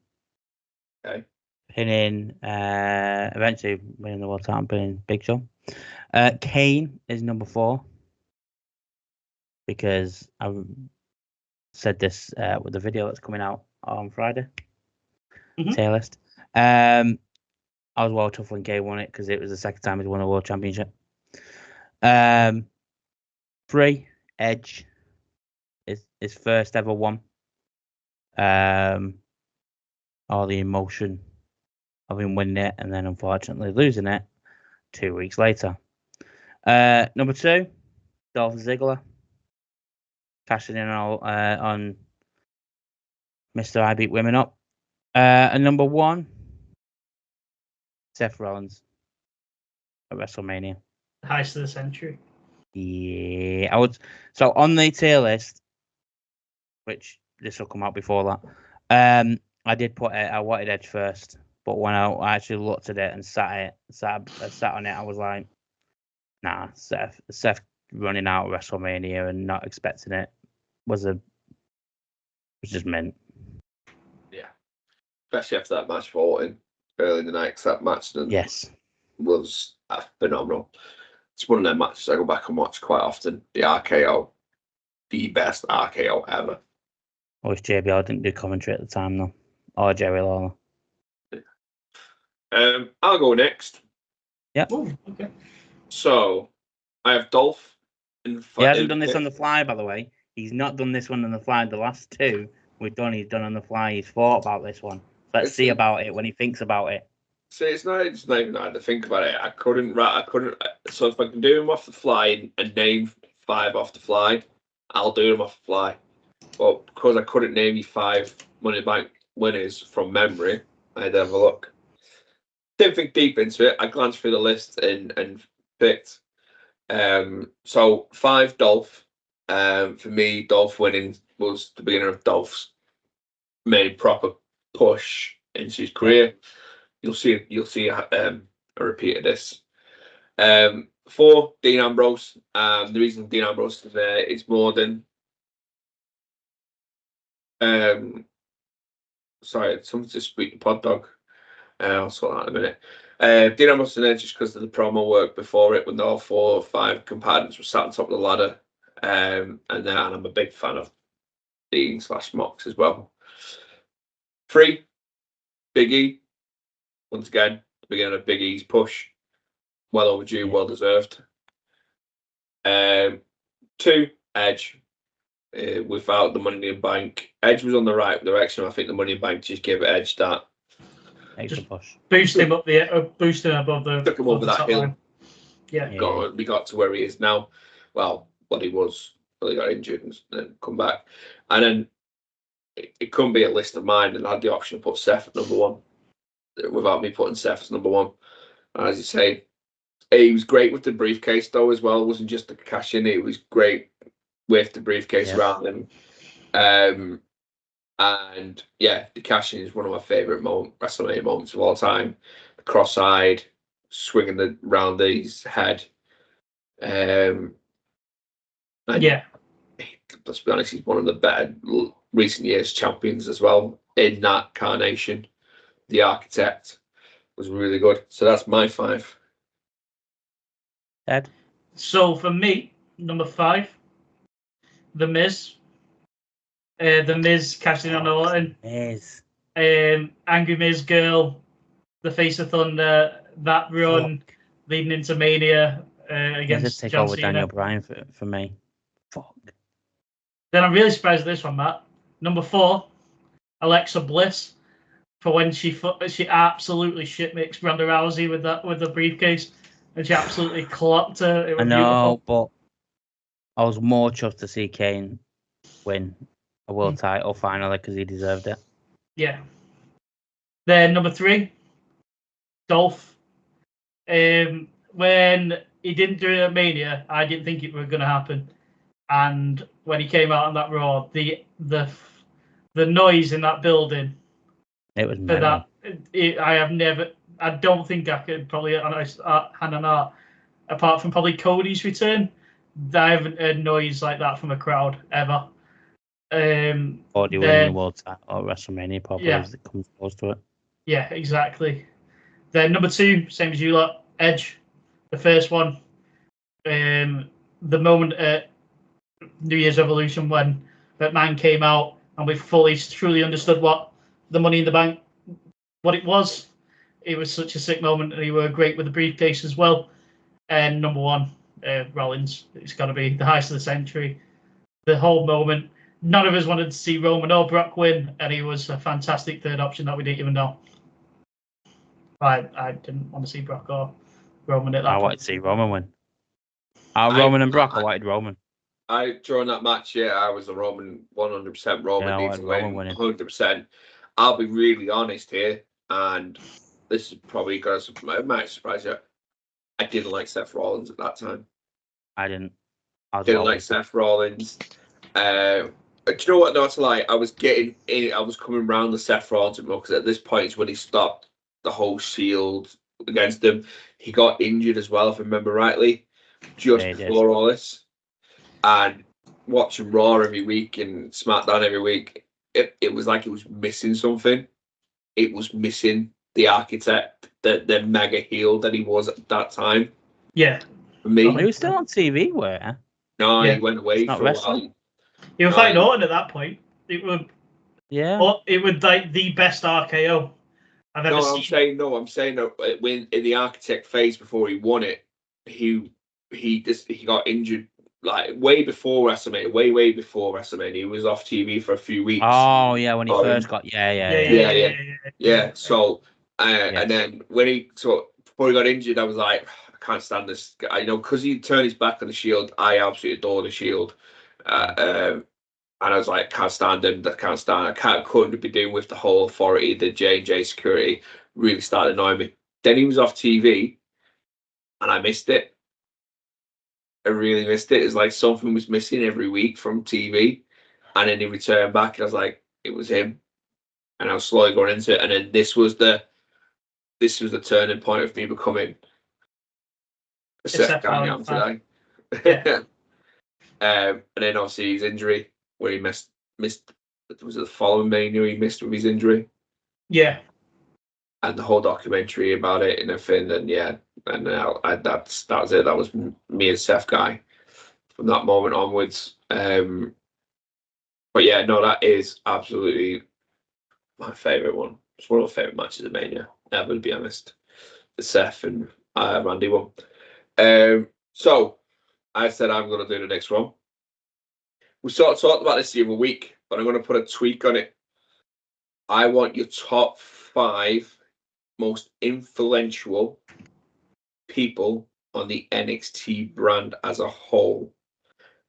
Okay. Pinning, eventually winning the world title, pinning Big Show. Kane is number 4, because I said this with the video that's coming out on Friday. Tier list. I was well tough when Kane won it, because it was the second time he's won a world championship. 3, Edge. His first ever one. All the emotion of him winning it and then unfortunately losing it 2 weeks later. Number 2, Dolph Ziggler, cashing in on Mr. I Beat Women Up. And number 1, Seth Rollins at WrestleMania. Heist of the century. Yeah, I would. So on the tier list, which this will come out before that, I did put it. I wanted Edge first, but when I actually looked at it and sat on it, I was like, nah, Seth running out of WrestleMania and not expecting it was just mint. Yeah, especially after that match for Orton early in the night, because that match was phenomenal. It's one of them matches I go back and watch quite often. The RKO, the best RKO ever. I wish JBL didn't do commentary at the time though, or Jerry Lawler. I'll go next. Yep. Ooh, okay. So I have Dolph. He hasn't done this on the fly, by the way. He's not done this one on the fly. The last 2 he's done on the fly. He's thought about this one. Let's see about it when he thinks about it. So it's not even hard to think about it. I couldn't. So if I can do him off the fly and name 5 off the fly, I'll do them off the fly. But because I couldn't name you 5 Money in the Bank winners from memory, I had to have a look. Didn't think deep into it. I glanced through the list and picked. So 5 Dolph. For me, Dolph winning was the beginning of Dolph's main proper push into his career. You'll see a repeat of this. 4 Dean Ambrose. The reason Dean Ambrose is there is more than sorry, something to speak the pod dog. I'll sort that in a minute. Dean Ambrose is there just because of the promo work before it, when all 4 or 5 combatants were sat on top of the ladder. And I'm a big fan of Dean / Mox as well. 3 Big E. Once again, the beginning of Big E's push. Well overdue, well deserved. 2 Edge. Without the Money in the Bank, Edge was on the right direction. I think the Money in the Bank just gave Edge that extra push, boost him up boost him above the, took him over that hill. Line. Yeah, we got to where he is now. Well, what he was, well, he got injured and then come back, and then it couldn't be a list of mine, and I had the option to put Seth at number 1 without me putting Seth as number 1. As you say, he was great with the briefcase though as well. It wasn't just the cash in; it was great with the briefcase around him. And yeah, the cash in is one of my favourite WrestleMania moments of all time. The cross-eyed, swinging around his head. And yeah. Let's be honest, he's one of the better recent years champions as well. In that carnation, the Architect was really good. So that's my 5. Ed? So for me, number 5, The Miz. The Miz cashing on Orton. Miz. Angry Miz Girl, the Face of Thunder, that run leading into Mania against take John over Cena. Daniel Bryan for me. Fuck. Then I'm really surprised at this one, Matt. Number 4, Alexa Bliss, for when she absolutely shit mixed Ronda Rousey with the briefcase, and she absolutely clocked her. It was I know, beautiful. but I was more chuffed to see Kane win a world title finally because he deserved it. Yeah. Then number 3, Dolph. When he didn't do it at Mania, I didn't think it was going to happen. And when he came out on that Raw, the noise in that building. It was for that. I don't think I could probably hand on heart, apart from probably Cody's return. I haven't heard noise like that from a crowd ever. Cody winning the world title or WrestleMania probably as it comes close to it. Yeah, exactly. Then number 2, same as you lot, Edge, the first one. The moment at New Year's Revolution when McMahon came out and we truly understood what the Money in the Bank, what it was. It was such a sick moment, and he were great with the briefcase as well. And number 1, Rollins. It's got to be the heist of the century. The whole moment. None of us wanted to see Roman or Brock win, and he was a fantastic third option that we didn't even know. I didn't want to see Brock or Roman at that point. I wanted to see Roman win. Roman and Brock, I wanted Roman. During that match, I was a Roman, 100% Roman needs to win, winning. 100%. I'll be really honest here, and this is probably going to might surprise you. I didn't like Seth Rollins at that time. I didn't. Didn't like Seth Rollins. Do you know what? Not to lie, I was getting in. I was coming around the Seth Rollins because at this point is when he stopped the whole Shield against him. He got injured as well, if I remember rightly, just before all this. And watching Raw every week and SmackDown every week, it was like it was missing something. It was missing the Architect, the mega heel that he was at that time. Yeah. For me. He was still on TV, where? No, he went away for a while. He was fighting Orton at that point. It would like the best RKO I've ever seen. I'm saying that when in the Architect phase before he won it, he got injured like way before WrestleMania. Way before WrestleMania, he was off TV for a few weeks. Oh yeah, when he first got yeah. So and then before he got injured, I was like, I can't stand this guy. Because he turned his back on the Shield. I absolutely adore the Shield. And I was like, can't stand him. I couldn't be doing with the whole authority, the J&J security. Really started annoying me. Then he was off TV, and I missed it. I really missed it. It's like something was missing every week from TV, and then he returned back, and I was like, it was him. And I was slowly going into it, and then this was the turning point of me becoming a Seth guy I am today. Yeah. And then obviously his injury, where he missed. Was it the following Mania he missed with his injury? Yeah. And the whole documentary about it and everything, and yeah, and that was it. That was me and Seth guy from that moment onwards. But yeah, no, that is absolutely my favourite one. It's one of my favourite matches of Mania ever, to be honest. The Seth and Randy one. So I said I'm going to do the next one. We sort of talked about this the other week, but I'm going to put a tweak on it. I want your top 5 most influential people on the NXT brand as a whole.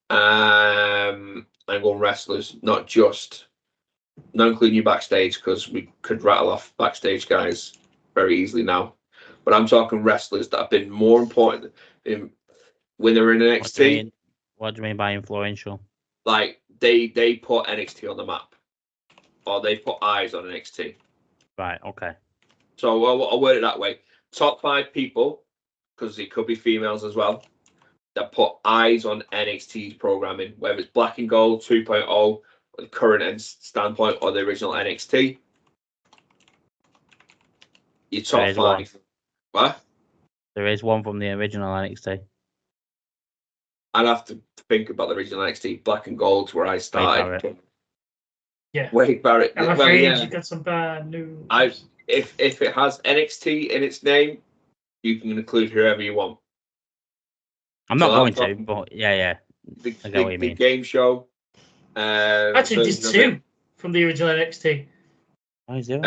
I'm going wrestlers, not including you backstage, because we could rattle off backstage guys very easily now. But I'm talking wrestlers that have been more important when they're in NXT. What do you mean by influential? Like they put NXT on the map, or they put eyes on NXT. Right. Okay. So I'll word it that way. Top 5 people, because it could be females as well, that put eyes on NXT's programming, whether it's Black and Gold 2.0, or the current standpoint, or the original NXT. Your top 5. One. What? There is one from the original NXT. I'd have to think about the original NXT. Black and Gold's where I started. Wade Barrett. I'm afraid you got some bad news. If it has NXT in its name, you can include whoever you want. I'm not going to, but yeah. I get what you mean. The game show. Actually, there's 2 from the original NXT. Oh, is there?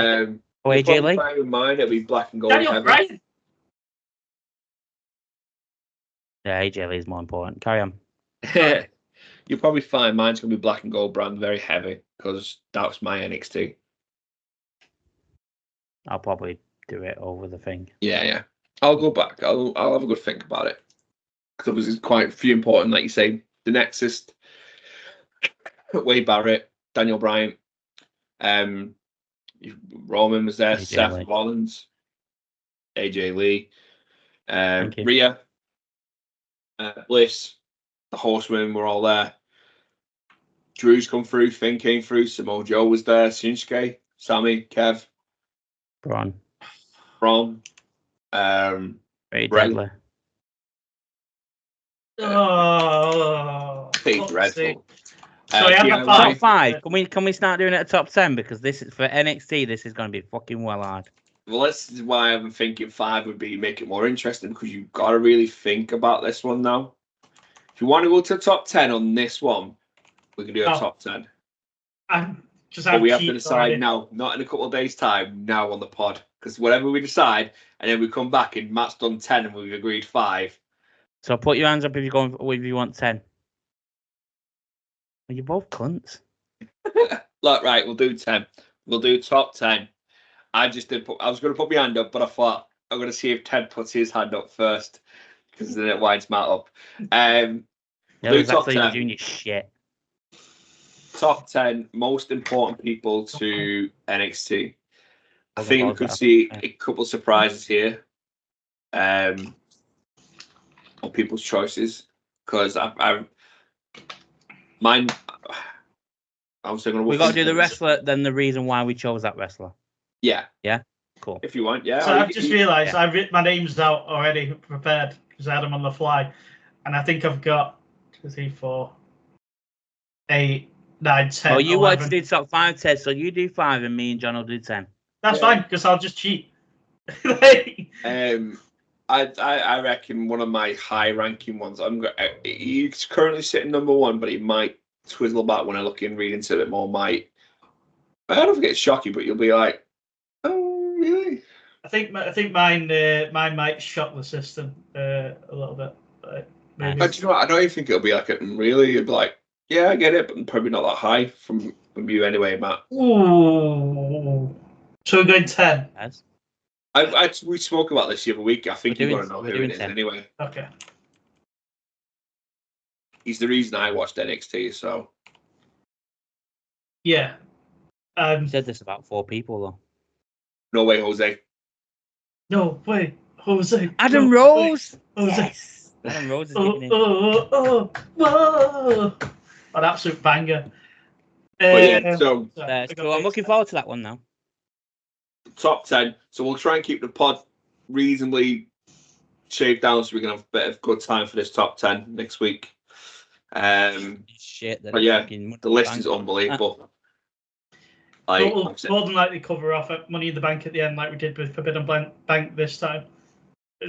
AJ Lee? In mind, it'll be Black and Gold. Daniel Bryan. Yeah, AJ Lee is more important. Carry on. You'll probably find mine's going to be Black and Gold brand, very heavy, because that's my NXT. I'll probably do it over the thing. Yeah. I'll go back. I'll have a good think about it. Because there's quite a few important, like you say, the Nexus, Wade Barrett, Daniel Bryan, Roman was there, Seth Rollins, AJ Lee, Rhea, Bliss, the Horsemen were all there. Drew's come through, Finn came through, Samoa Joe was there, Shinsuke, Sammy, Kev, Braun, Ray Deadly. Oh, dreadful. Top 5. Can we start doing it at top 10? Because this is for NXT. This is going to be fucking well hard. Well, this is why I'm thinking 5 would be make it more interesting, because you've got to really think about this one now. If you want to go to top 10 on this one, we can do a top 10. But we have to decide now, not in a couple of days' time. Now on the pod, because whatever we decide, and then we come back and Matt's done 10 and we've agreed 5. So put your hands up if you want 10. Well, you're both cunts. Look, right, we'll do 10. We'll do top 10. I was going to put my hand up, but I thought I'm going to see if Ted puts his hand up first, because then it winds Matt up. Do top 10. Junior shit. Top 10 most important people to NXT. I think we could see a couple of surprises here. On people's choices, because mine. I'm still going to. We got to do the wrestler, then the reason why we chose that wrestler. Yeah. Cool. If you want, yeah. So I've just realised I've written my names out already, prepared, because I had them on the fly, and I think I've got 2, 3, 4, 8, 9, 10. Well, you 11. wanted to do top 5, Ted, so you do 5, and me and John will do 10. That's fine, because I'll just cheat. I reckon one of my high-ranking ones. He's currently sitting number 1, but he might twizzle back when I look in, read into it more. I don't think it's shocking, but you'll be like, "Oh, really?" I think mine might shock the system a little bit. Maybe. Do you know what? I don't even think it'll be like it. Really, it'll be like, Yeah, I get it, but probably not that high from you anyway, Matt. Ooh. So we're going 10. Yes. We spoke about this the other week. I think you want to know who it is 10. anyway. Okay. He's the reason I watched NXT, so. Yeah. You said this about 4 people, though. No way, Jose. No, wait. Jose. Adam no, Rose! Wait. Jose. Yes! Adam Rose is getting in. Whoa. An absolute banger. So I'm looking forward to that one now. Top 10. So we'll try and keep the pod reasonably shaved down so we can have a bit of good time for this top 10 next week. Shit, but yeah, the list is unbelievable. We'll more than likely cover off Money in the Bank at the end, like we did with Forbidden Bank this time.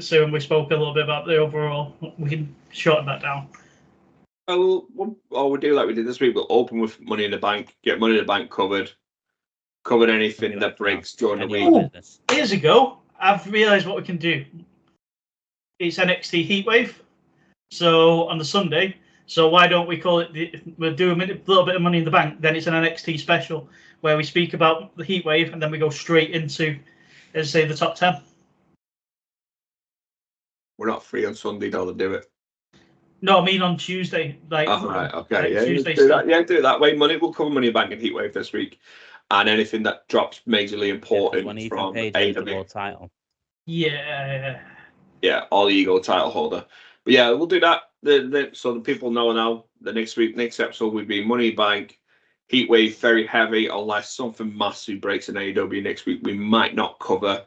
So when we spoke a little bit about the overall, we can shorten that down. We'll do like we did this week. We'll open with Money in the Bank, get Money in the Bank covered anything that breaks during the week. Ooh, years ago, I've realised what we can do. It's NXT Heatwave, so on the Sunday. So why don't we call it? We'll do a little bit of Money in the Bank. Then it's an NXT special where we speak about the Heatwave, and then we go straight into, let's say, the top 10. We're not free on Sunday, don't do it. No, I mean on Tuesday. Like, right, okay, yeah, Tuesday do that. Yeah, do it that way. We'll cover Money in the Bank and Heatwave this week, and anything that drops majorly important from AEW title. Yeah. Yeah, all ego title holder. But yeah, we'll do that. So the people know now. The next episode will be Money Bank, Heatwave, very heavy. Unless something massive breaks in AEW next week, we might not cover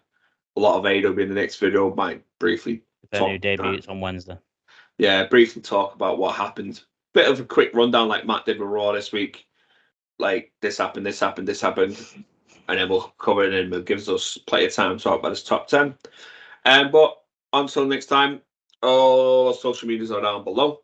a lot of AEW in the next video. Might briefly. Their new debut on Wednesday. Yeah, briefly talk about what happened. Bit of a quick rundown, like Matt did with Raw this week. Like this happened, and then we'll cover it and it gives us plenty of time to talk about this top 10. But until next time, all social medias are down below.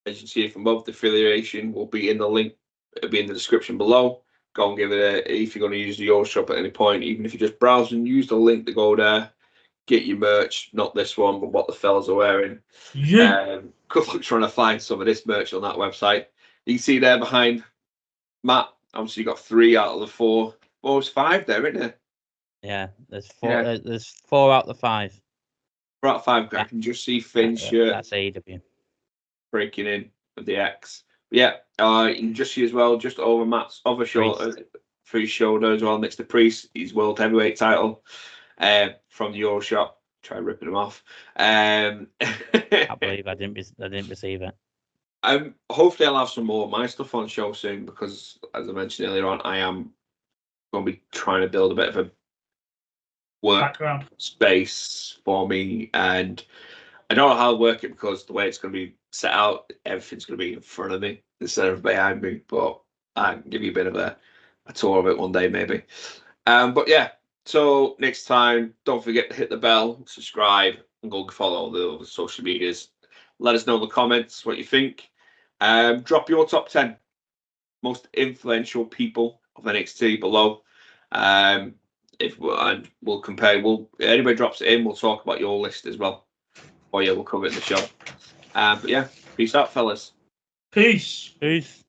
As you can see from above, the affiliation will be in the link. It'll be in the description below. Go and give it if you're going to use the EUROSHOP at any point, even if you just browse and use the link to go there. Get your merch, not this one, but what the fellas are wearing. Yeah. Good luck trying to find some of this merch on that website. You can see there behind Matt, obviously you got 3 out of the 4. Well, it's 5 there, isn't it? Yeah, there's 4. Yeah. There's 4 out of the 5. 4 out of 5. I can just see Finn's shirt. That's AEW. Breaking in with the X. But yeah, you can just see as well, just over Matt's other shoulder, for his shoulder as well, next to Priest, his World Heavyweight title from the EuroShop. Try ripping him off. I believe I didn't receive it. Hopefully I'll have some more of my stuff on show soon because, as I mentioned earlier on, I am going to be trying to build a bit of a work space for me, and I don't know how to work it because the way it's going to be set out, everything's going to be in front of me instead of behind me, but I can give you a bit of a tour of it one day maybe. But yeah, so next time, don't forget to hit the bell, subscribe, and go follow the other social medias. Let us know in the comments what you think. Drop your top 10 most influential people of NXT below. And we'll compare. Anybody drops it in, we'll talk about your list as well. Oh yeah, we'll cover it in the show. But yeah, peace out, fellas. Peace. Peace.